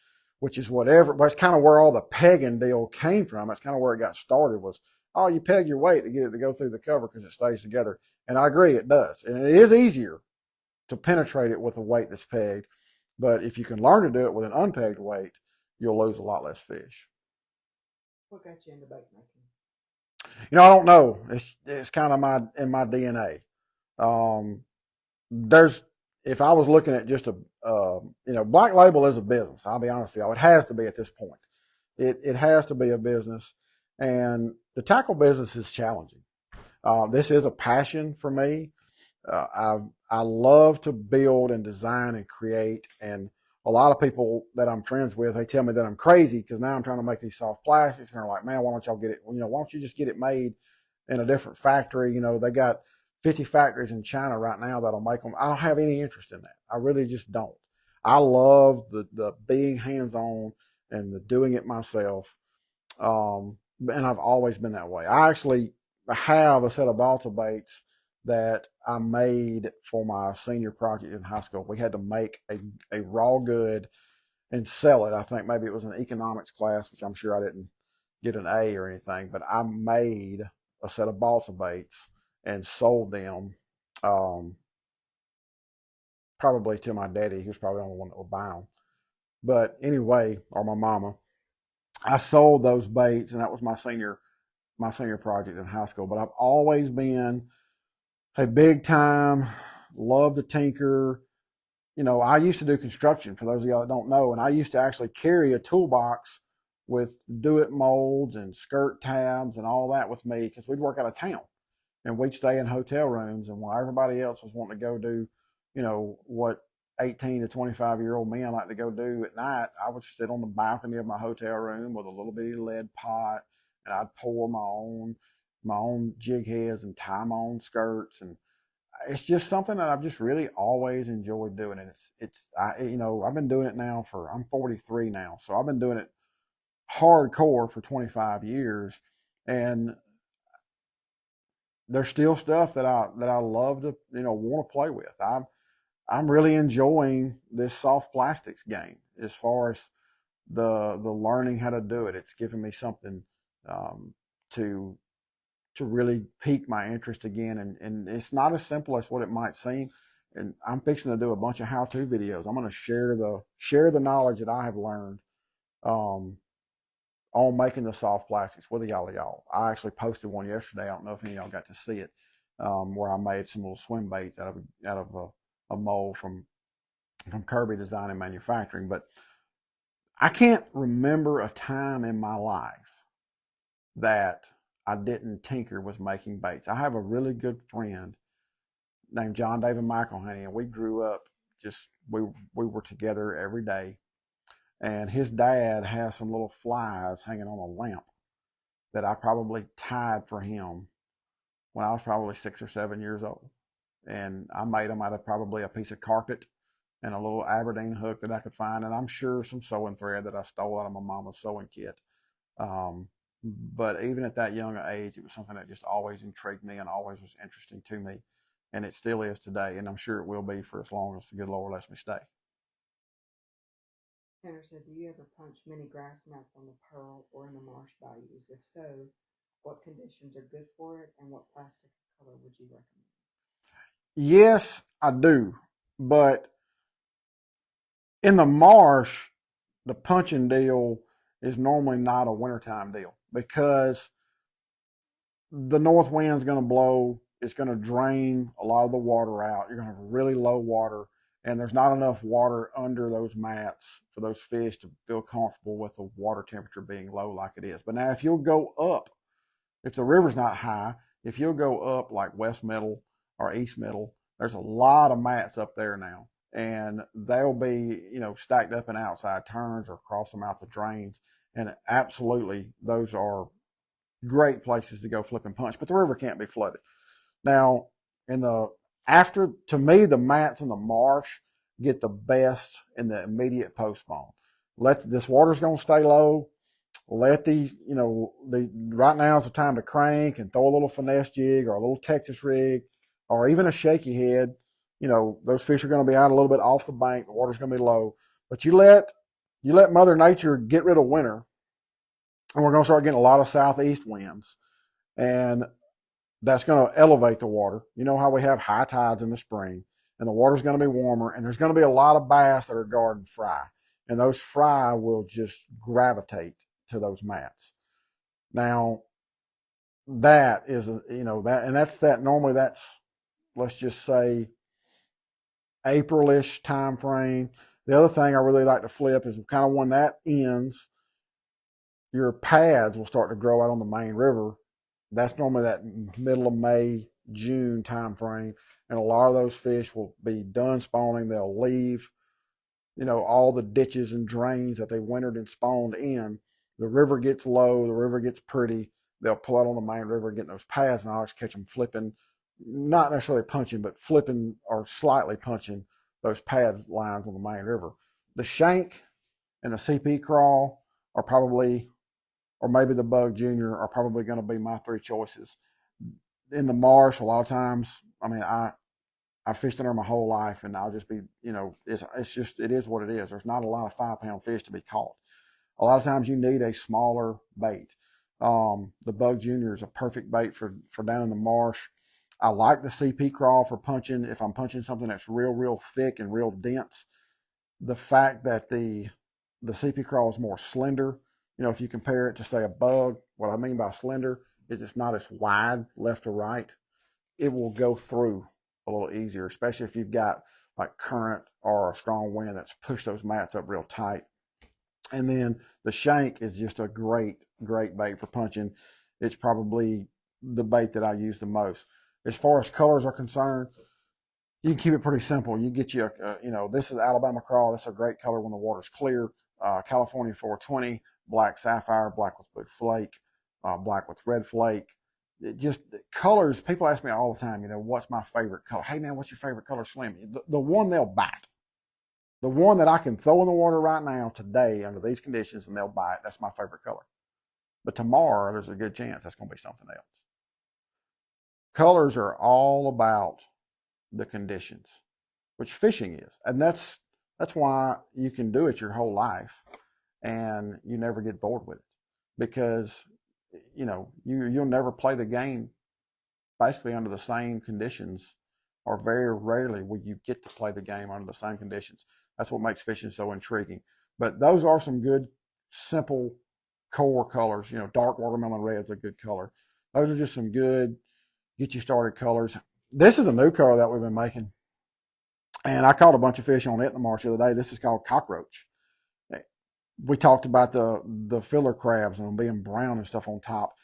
which is but it's kind of where all the pegging deal came from. That's kind of where it got started was, oh, you peg your weight to get it to go through the cover because it stays together. And I agree, it does. And it is easier to penetrate it with a weight that's pegged. But if you can learn to do it with an unpegged weight, you'll lose a lot less fish. What got you into bait making? I don't know. It's kind of in my DNA. if I was looking at just Black Label is a business. I'll be honest with you. It has to be at this point. It has to be a business. And the tackle business is challenging. This is a passion for me. I love to build and design and create. And a lot of people that I'm friends with, they tell me that I'm crazy because now I'm trying to make these soft plastics. And they're like, man, why don't y'all get it? Why don't you just get it made in a different factory? They got 50 factories in China right now that'll make them. I don't have any interest in that. I really just don't. I love the being hands-on and the doing it myself. And I've always been that way. I actually have a set of balsa baits that I made for my senior project in high school. We had to make a raw good and sell it. I think maybe it was an economics class, which I'm sure I didn't get an A or anything, but I made a set of balsa baits and sold them, probably to my daddy. He was probably the only one that would buy them. But anyway, or my mama, I sold those baits, and that was my senior project in high school. But I've always been a big time, love to tinker. I used to do construction, for those of y'all that don't know, and I used to actually carry a toolbox with do-it molds and skirt tabs and all that with me because we'd work out of town and we'd stay in hotel rooms. And while everybody else was wanting to go do, what 18 to 25-year-old men like to go do at night, I would sit on the balcony of my hotel room with a little bitty lead pot, and I'd pour my own jig heads and tie my own skirts. And it's just something that I've just really always enjoyed doing. And I've been doing it now I'm 43 now, so I've been doing it hardcore for 25 years, and there's still stuff that I love to want to play with. I'm really enjoying this soft plastics game as far as the learning how to do it. It's given me something to really pique my interest again, and it's not as simple as what it might seem. And I'm fixing to do a bunch of how-to videos. I'm going to share the knowledge that I have learned on making the soft plastics with y'all. I actually posted one yesterday. I don't know if any of y'all got to see it, where I made some little swim baits out of a mold from Kirby Design and Manufacturing. But I can't remember a time in my life that I didn't tinker with making baits. I have a really good friend named John David McElhaney, and we grew up we were together every day. And his dad has some little flies hanging on a lamp that I probably tied for him when I was probably 6 or 7 years old. And I made them out of probably a piece of carpet and a little Aberdeen hook that I could find, and I'm sure some sewing thread that I stole out of my mama's sewing kit. But even at that young age, it was something that just always intrigued me and always was interesting to me, and it still is today, and I'm sure it will be for as long as the good Lord lets me stay. Tanner said, do you ever punch mini grass mats on the Pearl or in the marsh bayous? If so, what conditions are good for it, and what plastic color would you recommend? Yes, I do, but in the marsh, the punching deal is normally not a wintertime deal because the north wind's going to blow. It's going to drain a lot of the water out. You're going to have really low water, and there's not enough water under those mats for those fish to feel comfortable with the water temperature being low like it is. But now, if you'll go up, if the river's not high, if you'll go up like West Middle or East Middle, there's a lot of mats up there now, and they'll be stacked up in outside turns or cross them out the drains. And absolutely, those are great places to go flip and punch, but the river can't be flooded. Now, to me, the mats in the marsh get the best in the immediate post spawn. This water's going to stay low. Let these, right now is the time to crank and throw a little finesse jig or a little Texas rig or even a shaky head. Those fish are going to be out a little bit off the bank. The water's going to be low, but you let Mother Nature get rid of winter, and we're going to start getting a lot of southeast winds, and that's going to elevate the water. You know how we have high tides in the spring, and the water's going to be warmer, and there's going to be a lot of bass that are garden fry, and those fry will just gravitate to those mats. Now, that is, and that's that. Normally, that's, let's just say, April-ish time frame. The other thing I really like to flip is kind of when that ends, your pads will start to grow out on the main river. That's normally that middle of May, June time frame. And a lot of those fish will be done spawning. They'll leave, all the ditches and drains that they wintered and spawned in. The river gets low, the river gets pretty. They'll pull out on the main river and get in those paths, and I'll just catch them flipping, not necessarily punching, but flipping or slightly punching those pad lines on the main river. The shank and the CP crawl are probably, or maybe the bug junior, are probably going to be my three choices. In the marsh, a lot of times, I fished in there my whole life, and I'll just be, it is what it is. There's not a lot of 5-pound fish to be caught. A lot of times you need a smaller bait. The bug junior is a perfect bait for down in the marsh. I like the CP crawl for punching. If I'm punching something that's real thick and real dense, the fact that the CP crawl is more slender, if you compare it to say a bug, what I mean by slender is it's not as wide left to right. It will go through a little easier, especially if you've got like current or a strong wind that's pushed those mats up real tight. And then the shank is just a great bait for punching. It's probably the bait that I use the most. As far as colors are concerned, you can keep it pretty simple. You get you this is Alabama crawl. That's a great color when the water's clear. California 420, black sapphire, black with blue flake, black with red flake. It just colors. People ask me all the time, what's my favorite color? Hey man, what's your favorite color, Slim? The one they'll bite. The one that I can throw in the water right now, today, under these conditions, and they'll bite. That's my favorite color. But tomorrow, there's a good chance that's going to be something else. Colors are all about the conditions, which fishing is. And that's why you can do it your whole life and you never get bored with it. Because, you'll never play the game basically under the same conditions, or very rarely will you get to play the game under the same conditions. That's what makes fishing so intriguing. But those are some good, simple core colors. Dark watermelon red's a good color. Those are just some good, get you started colors. This is a new color that we've been making. And I caught a bunch of fish on it in the marsh the other day. This is called cockroach. We talked about the filler crabs and them being brown and stuff on top.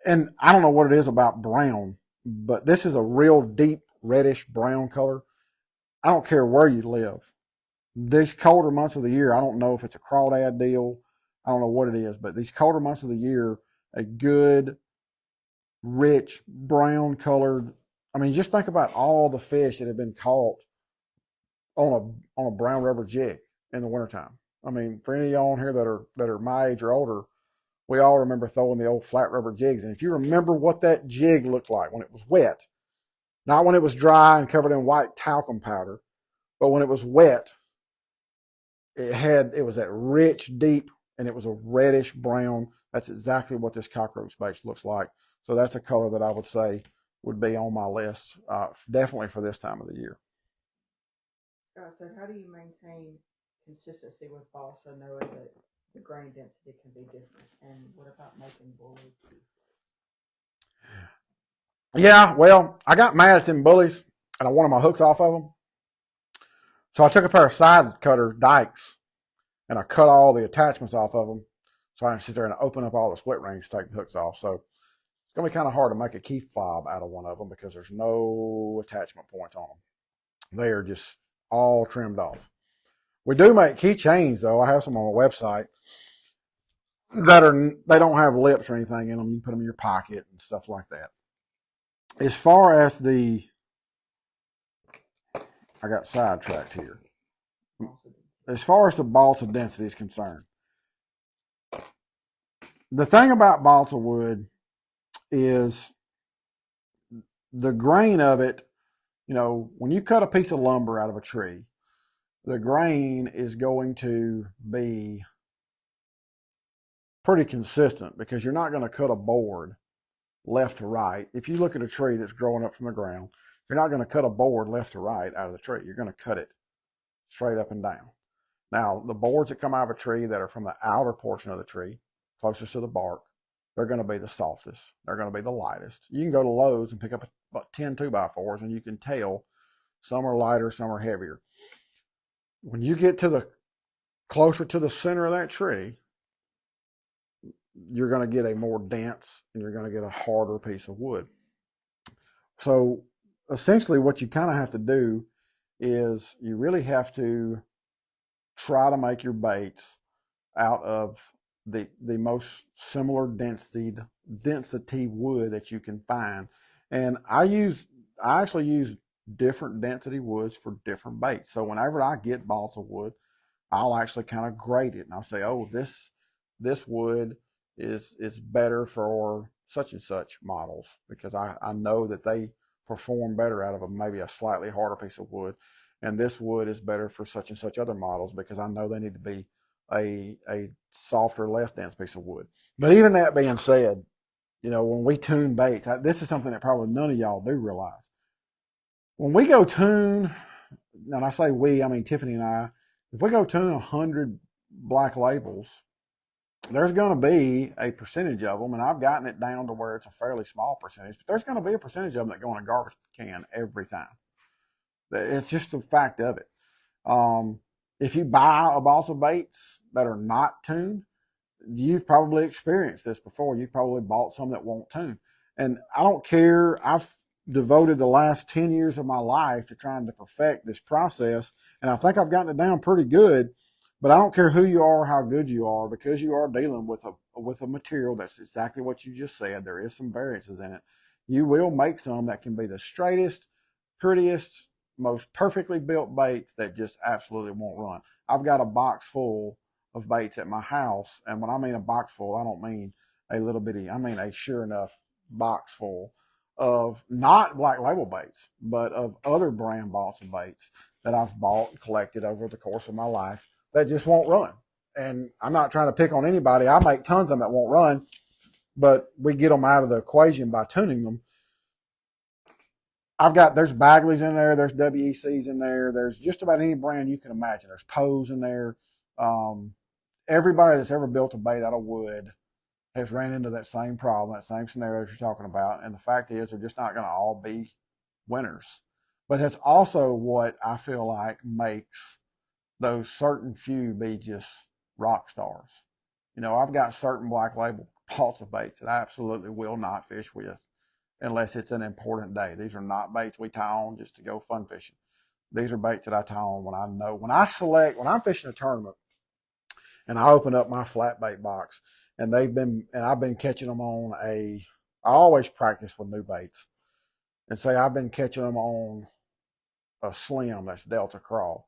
And I don't know what it is about brown, but this is a real deep reddish brown color. I don't care where you live. These colder months of the year, I don't know if it's a crawdad deal. I don't know what it is, but these colder months of the year, a good, rich, brown colored. Just think about all the fish that have been caught on a brown rubber jig in the wintertime. For any of y'all on here that are my age or older, we all remember throwing the old flat rubber jigs. And if you remember what that jig looked like when it was wet, not when it was dry and covered in white talcum powder, but when it was wet, it was that rich, deep, and it was a reddish brown. That's exactly what this cockroach bait looks like. So that's a color that I would say would be on my list, definitely for this time of the year. Scott said, how do you maintain consistency with balsa, knowing that the grain density can be different? And what about making bully key? Yeah, well, I got mad at them bullies, and I wanted my hooks off of them. So I took a pair of side cutter dikes, and I cut all the attachments off of them, so I can sit there and open up all the split rings to take the hooks off. So it's going to be kind of hard to make a key fob out of one of them because there's no attachment points on them. They are just all trimmed off. We do make keychains, though. I have some on the website they don't have lips or anything in them. You can put them in your pocket and stuff like that. As far as I got sidetracked here. As far as the balsa density is concerned, the thing about balsa wood is the grain of it. When you cut a piece of lumber out of a tree, the grain is going to be pretty consistent because you're not going to cut a board left to right. If you look at a tree that's growing up from the ground, you're not going to cut a board left to right out of the tree. You're going to cut it straight up and down. Now, the boards that come out of a tree that are from the outer portion of the tree, closest to the bark, they're going to be the softest. They're going to be the lightest. You can go to Lowe's and pick up about 10 2x4s, and you can tell Some are lighter, some are heavier. When you get to the closer to the center of that tree, you're going to get a more dense and you're going to get a harder piece of wood. So essentially what you kind of have to do is you really have to try to make your baits out of the most similar density wood that you can find. And I actually use different density woods for different baits. So whenever I get balsa wood, I'll actually kind of grade it and I'll say, oh, this wood is better for such and such models because I know that they perform better out of maybe a slightly harder piece of wood. And this wood is better for such and such other models because I know they need to be a softer, less dense piece of wood. But even that being said, when we tune baits, this is something that probably none of y'all do realize. When we go tune, and I say we, I mean Tiffany and I, if we go tune 100 black labels, there's going to be a percentage of them, and I've gotten it down to where it's a fairly small percentage, but there's going to be a percentage of them that go in a garbage can every time. It's just a fact of it. If you buy a balsa baits that are not tuned, you've probably experienced this before. You've probably bought some that won't tune. And I don't care. I've devoted the last 10 years of my life to trying to perfect this process, and I think I've gotten it down pretty good. But I don't care who you are or how good you are, because you are dealing with a material that's exactly what you just said. There is some variances in it. You will make some that can be the straightest, prettiest, most perfectly built baits that just absolutely won't run. I've got a box full of baits at my house, and when I mean a box full, I don't mean a little bitty, I mean a sure enough box full of not black label baits, but of other brand balsa baits that I've bought and collected over the course of my life that just won't run. And I'm not trying to pick on anybody. I make tons of them that won't run, but we get them out of the equation by tuning them. There's Bagleys in there, there's WECs in there, there's just about any brand you can imagine. There's Poes in there. Everybody that's ever built a bait out of wood has ran into that same problem, that same scenario that you're talking about. And the fact is, they're just not going to all be winners. But that's also what I feel like makes those certain few be just rock stars. I've got certain black label balsa baits that I absolutely will not fish with unless it's an important day. These are not baits we tie on just to go fun fishing. These are baits that I tie on when I know, when I'm fishing a tournament and I open up my flat bait box and I've been catching them on I always practice with new baits and say I've been catching them on a slim that's Delta Crawl.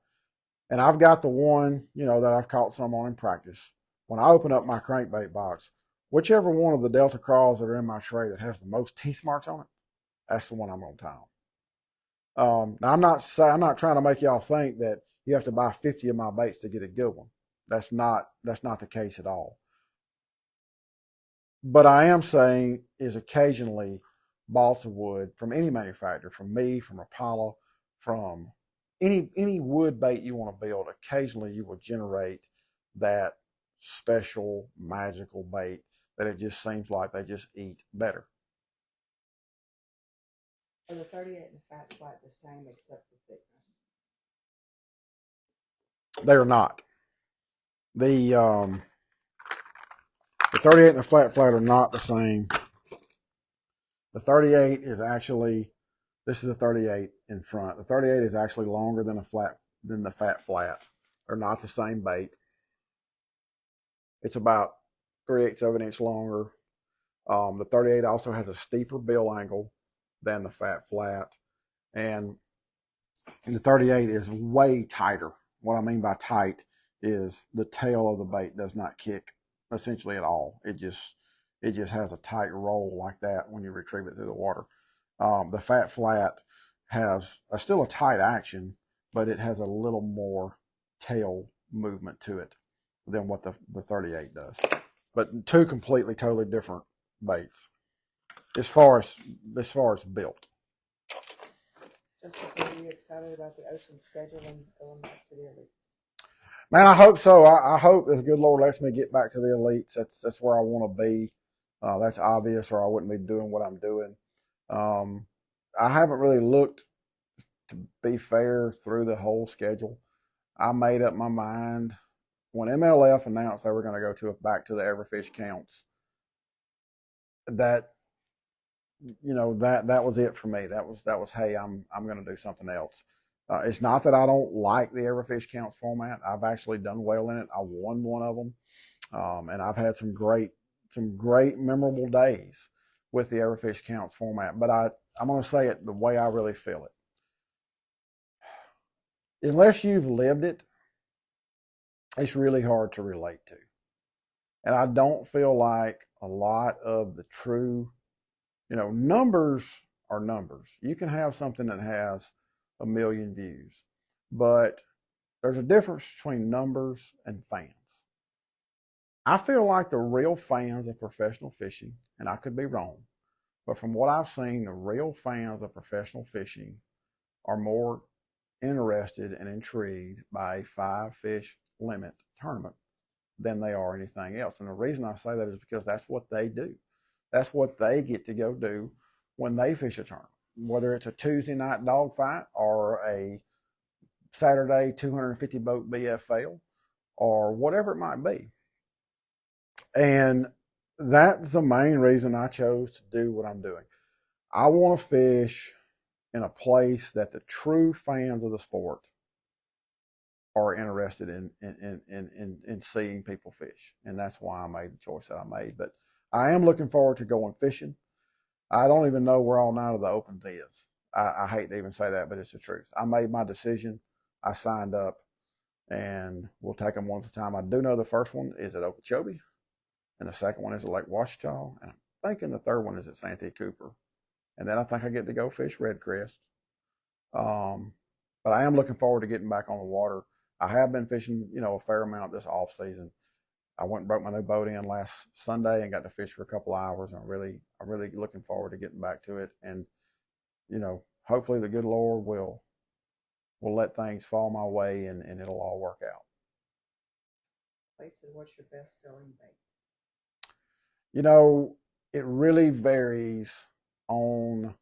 And I've got the one, that I've caught some on in practice. When I open up my crankbait box, whichever one of the Delta Crawls that are in my tray that has the most teeth marks on it, that's the one I'm going to tie on. Now I'm not trying to make y'all think that you have to buy 50 of my baits to get a good one. That's not the case at all. But I am saying is occasionally balsa wood from any manufacturer, from me, from Apollo, from any wood bait you want to build, occasionally you will generate that special magical bait that it just seems like they just eat better. Are the 38 and the fat flat the same except for thickness? They are not. The 38 and the flat are not the same. The 38 is actually, this is a 38 in front. The 38 is actually longer than the fat flat. They're not the same bait. It's about 3/8 of an inch longer. The 38 also has a steeper bill angle than the fat flat, and the 38 is way tighter. What I mean by tight is the tail of the bait does not kick essentially at all. It just has a tight roll like that when you retrieve it through the water. The fat flat has still a tight action, but it has a little more tail movement to it than what the 38 does. But two completely, totally different baits as far as built. Justice, are you excited about the ocean schedule and going back to the elites? Man, I hope so. I hope the good Lord lets me get back to the elites. That's where I want to be. That's obvious, or I wouldn't be doing what I'm doing. I haven't really looked to be fair through the whole schedule, I made up my mind when MLF announced they were going to go back to the every fish counts. That that was it for me. That was hey, I'm going to do something else. It's not that I don't like the every fish counts format. I've actually done well in it. I won one of them, and I've had some great memorable days with the every fish counts format. But I'm going to say it the way I really feel it. Unless you've lived it, it's really hard to relate to. And I don't feel like a lot of the true, numbers are numbers. You can have something that has 1 million views, but there's a difference between numbers and fans. I feel like the real fans of professional fishing, and I could be wrong, but from what I've seen, the real fans of professional fishing are more interested and intrigued by a 5-fish limit tournament than they are anything else. And the reason I say that is because that's what they do. That's what they get to go do when they fish a tournament, whether it's a Tuesday night dogfight or a Saturday 250 boat BFL or whatever it might be. And that's the main reason I chose to do what I'm doing. I want to fish in a place that the true fans of the sport are interested in seeing people fish. And that's why I made the choice that I made. But I am looking forward to going fishing. I don't even know where all 9 of the opens is. I hate to even say that, but it's the truth. I made my decision. I signed up, and we'll take them one at a time. I do know the first one is at Okeechobee, and the second one is at Lake Ouachita, and I'm thinking the third one is at Santee Cooper. And then I think I get to go fish Red Crest. But I am looking forward to getting back on the water. I have been fishing, a fair amount this off season. I went and broke my new boat in last Sunday and got to fish for a couple of hours. I'm really looking forward to getting back to it. And, hopefully the good Lord will let things fall my way and it'll all work out. Places, what's your best selling bait? It really varies on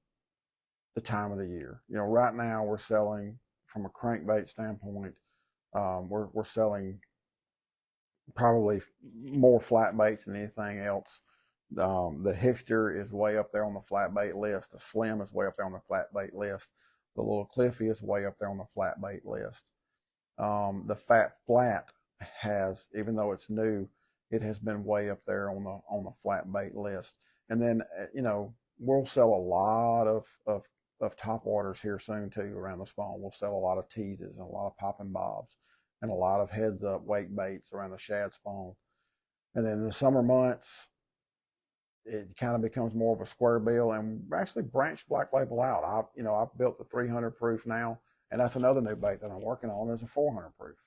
the time of the year. Right now we're selling from a crankbait standpoint. We're selling probably more flat baits than anything else. The Hickster is way up there on the flat bait list. The Slim is way up there on the flat bait list. The little Cliffy is way up there on the flat bait list. The Fat Flat has, even though it's new, it has been way up there on the flat bait list. And then we'll sell a lot of top waters here soon too around the spawn. We'll sell a lot of teases and a lot of popping bobs and a lot of heads up wake baits around the shad spawn. And then in the summer months, it kind of becomes more of a square bill, and actually branched Black Label out. I've built the 300 proof now, and that's another new bait that I'm working on. There's a 400 proof.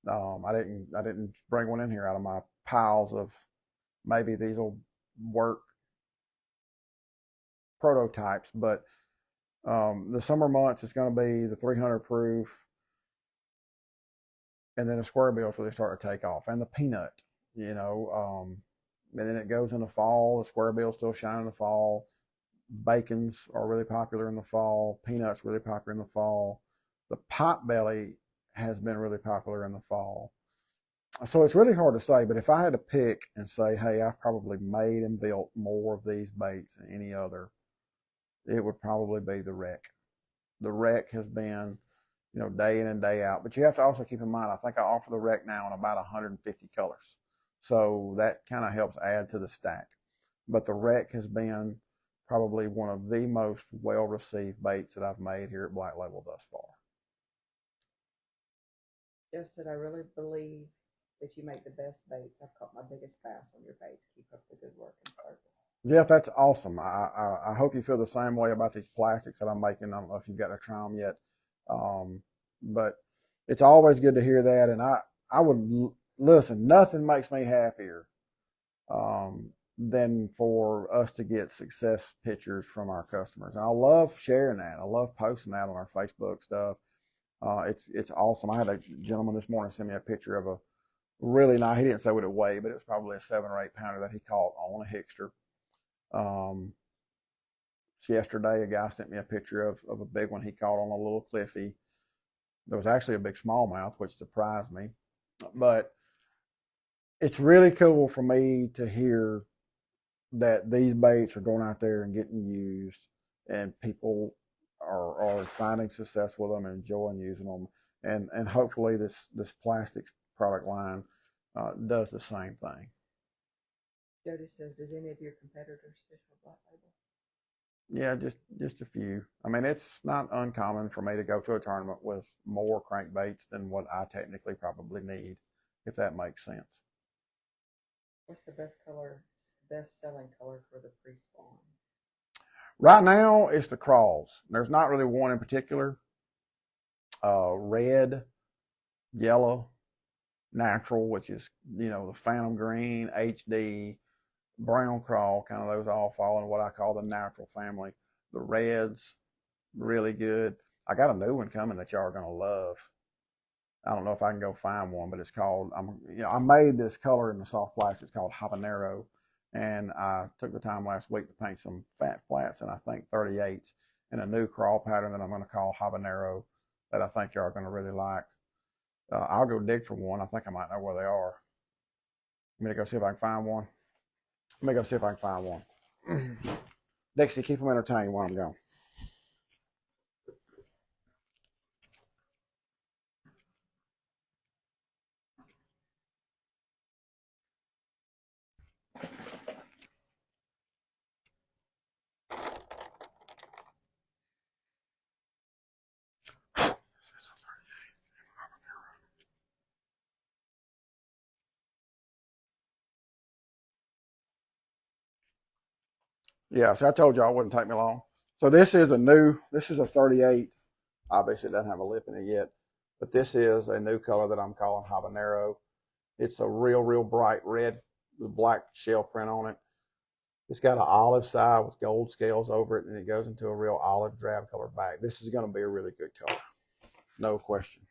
I didn't bring one in here out of my piles of maybe these will work prototypes, but the summer months it's going to be the 300 proof, and then the square bills really start to take off, and the peanut, and then it goes in the fall. The square bills still shine in the fall. Bacons are really popular in the fall. Peanuts really popular in the fall. The potbelly has been really popular in the fall. So it's really hard to say, but if I had to pick and say, hey, I've probably made and built more of these baits than any other, it would probably be the Wreck. The Wreck has been, day in and day out. But you have to also keep in mind, I think I offer the Wreck now in about 150 colors. So that kind of helps add to the stack. But the Wreck has been probably one of the most well-received baits that I've made here at Black Label thus far. Jeff said, I really believe that you make the best baits. I've caught my biggest bass on your baits. Keep up the good work and service. Jeff, that's awesome. I hope you feel the same way about these plastics that I'm making. I don't know if you've got to try them yet. But it's always good to hear that. And I would listen, nothing makes me happier than for us to get success pictures from our customers. And I love sharing that. I love posting that on our Facebook stuff. It's awesome. I had a gentleman this morning send me a picture of a really nice, he didn't say what it weighed, but it was probably a 7 or 8 pounder that he caught on a Hickster. yesterday, a guy sent me a picture of a big one he caught on a little Cliffy. There was actually a big smallmouth, which surprised me. But it's really cool for me to hear that these baits are going out there and getting used, and people are finding success with them and enjoying using them. And hopefully this plastics product line does the same thing. Jody says, does any of your competitors fish for black label? Yeah, just a few. I mean, it's not uncommon for me to go to a tournament with more crankbaits than what I technically probably need, if that makes sense. What's the best selling color for the pre-spawn? Right now, it's the crawls. There's not really one in particular. Red, yellow, natural, which is, the phantom green, HD, brown crawl, kind of those all fall in what I call the natural family. The reds, really good. I got a new one coming that y'all are gonna love. I don't know if I can go find one, but it's called. I made this color in the soft plastic. It's called habanero, and I took the time last week to paint some fat flats and I think 38s in a new crawl pattern that I'm going to call habanero that I think y'all are going to really like. I'll go dig for one. I think I might know where they are. I'm going to go see if I can find one. Let me go see if I can find one. Dixie, keep them entertained while I'm gone. Yeah, so I told y'all it wouldn't take me long. So this is a 38. Obviously it doesn't have a lip in it yet, but this is a new color that I'm calling habanero. It's a real bright red with black shell print on it. It's got an olive side with gold scales over it, and it goes into a real olive drab color back. This is going to be a really good color, no question.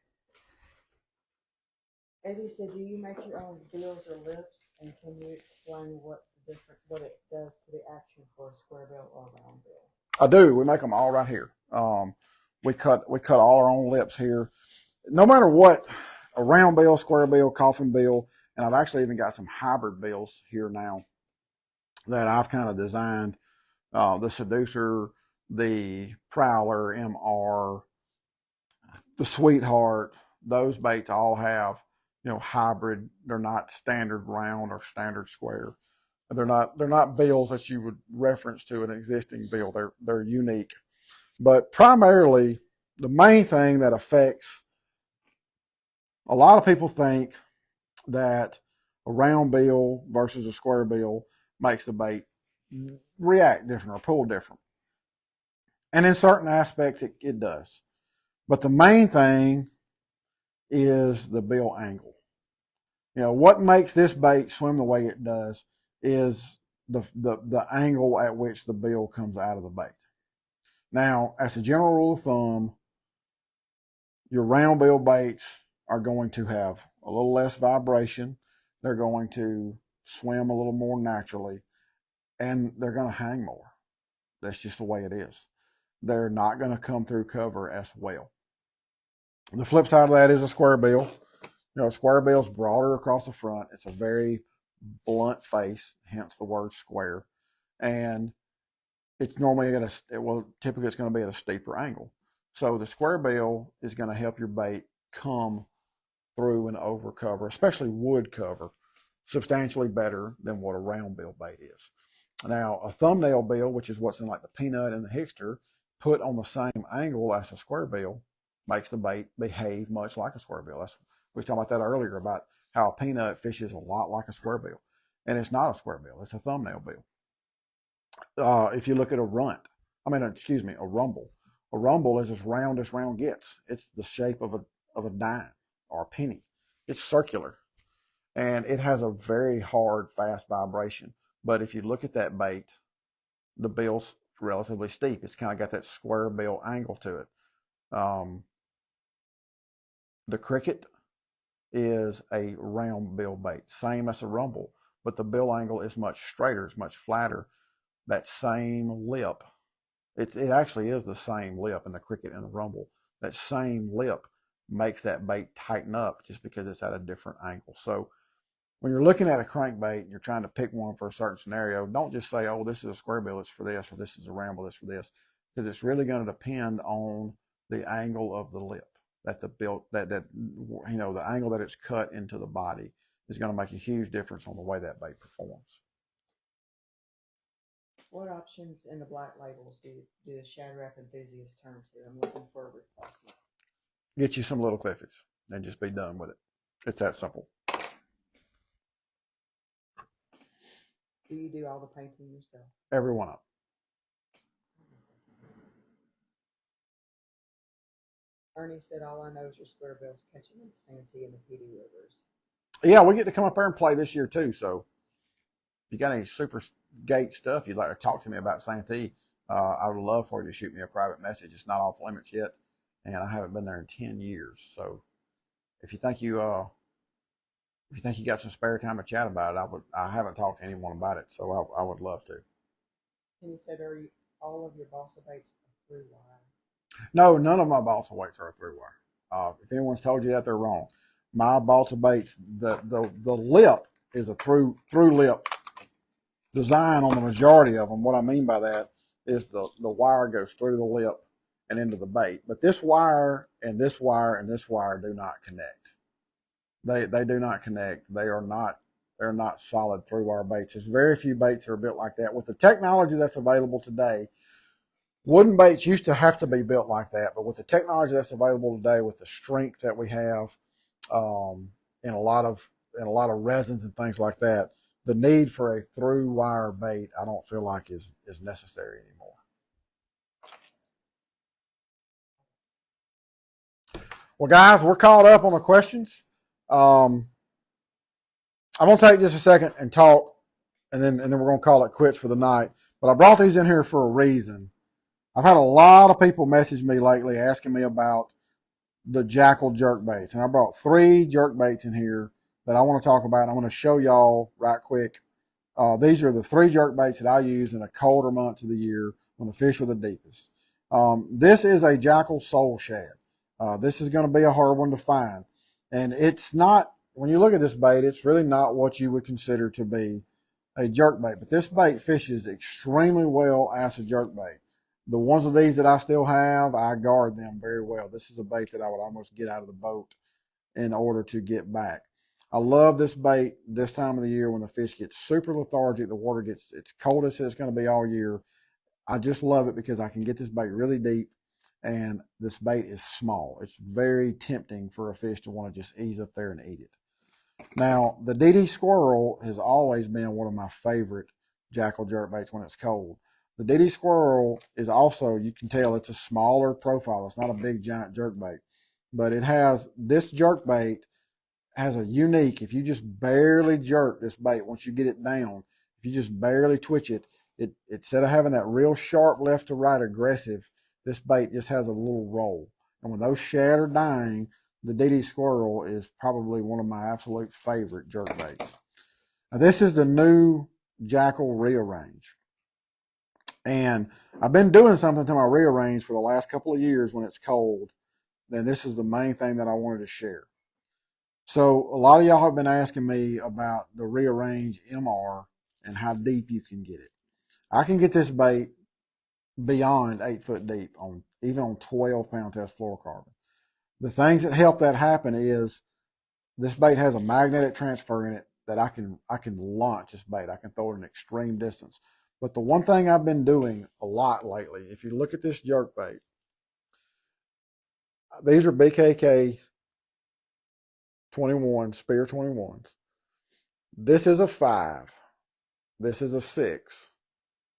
Eddie said, do you make your own bills or lips, and can you explain what it does to the action for a square bill or a round bill? I do. We make them all right here. We cut all our own lips here. No matter what, a round bill, square bill, coffin bill, and I've actually even got some hybrid bills here now that I've kind of designed. The Seducer, the Prowler MR, the Sweetheart, those baits all have, hybrid. They're not standard round or standard square. They're not bills that you would reference to an existing bill. They're unique. But primarily, the main thing that affects, a lot of people think that a round bill versus a square bill makes the bait react different or pull different. And in certain aspects, it does. But the main thing is the bill angle. What makes this bait swim the way it does is the angle at which the bill comes out of the bait. Now, as a general rule of thumb, your round bill baits are going to have a little less vibration. They're going to swim a little more naturally, and they're going to hang more. That's just the way it is. They're not going to come through cover as well. The flip side of that is a square bill. A square bill is broader across the front. It's a very blunt face, hence the word square. And it's normally typically it's going to be at a steeper angle. So the square bill is going to help your bait come through and over cover, especially wood cover, substantially better than what a round bill bait is. Now, a thumbnail bill, which is what's in like the peanut and the Hickster, put on the same angle as a square bill, makes the bait behave much like a square bill. We were talking about that earlier about how a peanut fishes a lot like a square bill. And it's not a square bill, it's a thumbnail bill. If you look at a rumble. A rumble is as round gets. It's the shape of a dime or a penny. It's circular, and it has a very hard, fast vibration. But if you look at that bait, the bill's relatively steep. It's kind of got that square bill angle to it. The cricket is a round bill bait, same as a rumble, but the bill angle is much straighter, it's much flatter. That same lip It actually is the same lip in the cricket and the rumble. That same lip makes that bait tighten up just because it's at a different angle. So when you're looking at a crankbait and you're trying to pick one for a certain scenario, don't just say, oh, this is a square bill, it's for this, or this is a round bill, it's for this, because it's really going to depend on the angle of the lip that the bill that the angle that it's cut into the body is going to make a huge difference on the way that bait performs. What options in the black labels do the Shad Rap enthusiasts turn to? I'm looking for a replacement. Get you some little Cliffies and just be done with it. It's that simple. Do you do all the painting yourself? Every one of them. Ernie said, all I know is your square bills catching in the Santee and the Petey rivers. Yeah, we get to come up there and play this year too. So if you got any super gate stuff you'd like to talk to me about Santee, I would love for you to shoot me a private message. It's not off limits yet, and I haven't been there in 10 years. So if you think you got some spare time to chat about it, I haven't talked to anyone about it, so I would love to. And he said, all of your balsa baits through wire? No, none of my balsa weights are a through wire. If anyone's told you that, they're wrong. My balsa baits, the lip is a through lip design on the majority of them. What I mean by that is the wire goes through the lip and into the bait. But this wire and this wire and this wire do not connect. They do not connect. They're not solid through wire baits. There's very few baits that are built like that. With the technology that's available today, wooden baits used to have to be built like that, but with the technology that's available today, with the strength that we have, in a lot of resins and things like that, the need for a through wire bait, I don't feel like is necessary anymore. Well, guys, we're caught up on the questions. I'm gonna take just a second and talk, and then we're gonna call it quits for the night. But I brought these in here for a reason. I've had a lot of people message me lately asking me about the Jackal jerkbaits, and I brought 3 jerkbaits in here that I want to talk about. I'm going to show y'all right quick. These are the 3 jerkbaits that I use in the colder months of the year when the fish are the deepest. This is a Jackal Soul Shad. This is going to be a hard one to find, and it's not. When you look at this bait, it's really not what you would consider to be a jerkbait. But this bait fishes extremely well as a jerkbait. The ones of these that I still have, I guard them very well. This is a bait that I would almost get out of the boat in order to get back. I love this bait this time of the year when the fish gets super lethargic, the water gets, it's coldest it's going to be all year. I just love it because I can get this bait really deep, and this bait is small. It's very tempting for a fish to want to just ease up there and eat it. Now, the DD Squirrel has always been one of my favorite Jackal jerkbaits when it's cold. The DD Squirrel is also, you can tell, it's a smaller profile. It's not a big giant jerkbait, but it has, this jerkbait has a unique, if you just barely jerk this bait, once you get it down, if you just barely twitch it, instead of having that real sharp left to right aggressive, this bait just has a little roll. And when those shad are dying, the DD Squirrel is probably one of my absolute favorite jerkbaits. Now, this is the new Jackal rearrange. And I've been doing something to my rearrange for the last couple of years when it's cold. Then this is the main thing that I wanted to share. So a lot of y'all have been asking me about the rearrange MR and how deep you can get it. I can get this bait beyond 8 foot deep on even on 12-pound test fluorocarbon. The things that help that happen is this bait has a magnetic transfer in it that I can launch this bait. I can throw it an extreme distance. But the one thing I've been doing a lot lately, if you look at this jerk bait, these are BKK 21, Spear 21s. This is a 5. This is a 6.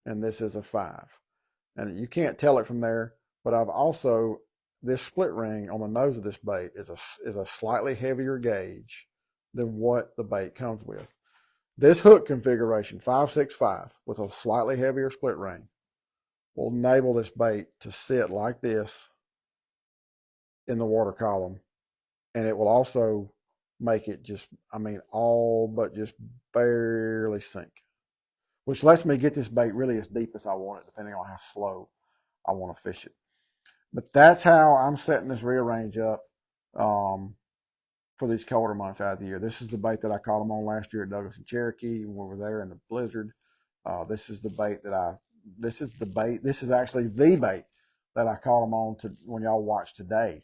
And this is a 5. And you can't tell it from there, but I've also, this split ring on the nose of this bait is a slightly heavier gauge than what the bait comes with. This hook configuration, 565, with a slightly heavier split ring, will enable this bait to sit like this in the water column. And it will also make it just, all but just barely sink, which lets me get this bait really as deep as I want it, depending on how slow I want to fish it. But that's how I'm setting this reel range up for these colder months out of the year. This is the bait that I caught them on last year at Douglas and Cherokee when we were there in the blizzard. This is the bait that this is actually the bait that I caught them on to when y'all watch today.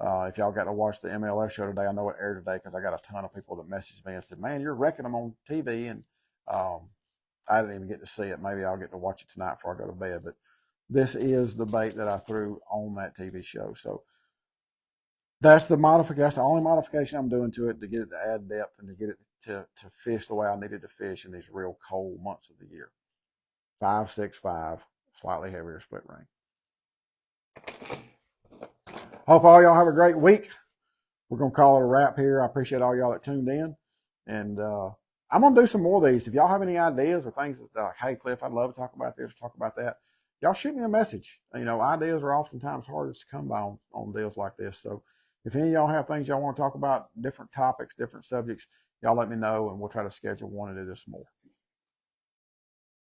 If y'all got to watch the MLF show today, I know it aired today because I got a ton of people that messaged me and said, man, you're wrecking them on TV. And I didn't even get to see it. Maybe I'll get to watch it tonight before I go to bed. But this is the bait that I threw on that TV show. So that's the modification. That's the only modification I'm doing to it to get it to add depth and to get it to fish the way I needed to fish in these real cold months of the year. 5.65, slightly heavier split ring. Hope all y'all have a great week. We're going to call it a wrap here. I appreciate all y'all that tuned in. And I'm going to do some more of these. If y'all have any ideas or things that's like, hey, Cliff, I'd love to talk about this, talk about that, y'all shoot me a message. You know, ideas are oftentimes hardest to come by on deals like this. So if any of y'all have things y'all want to talk about, different topics, different subjects, y'all let me know, and we'll try to schedule one to do this more.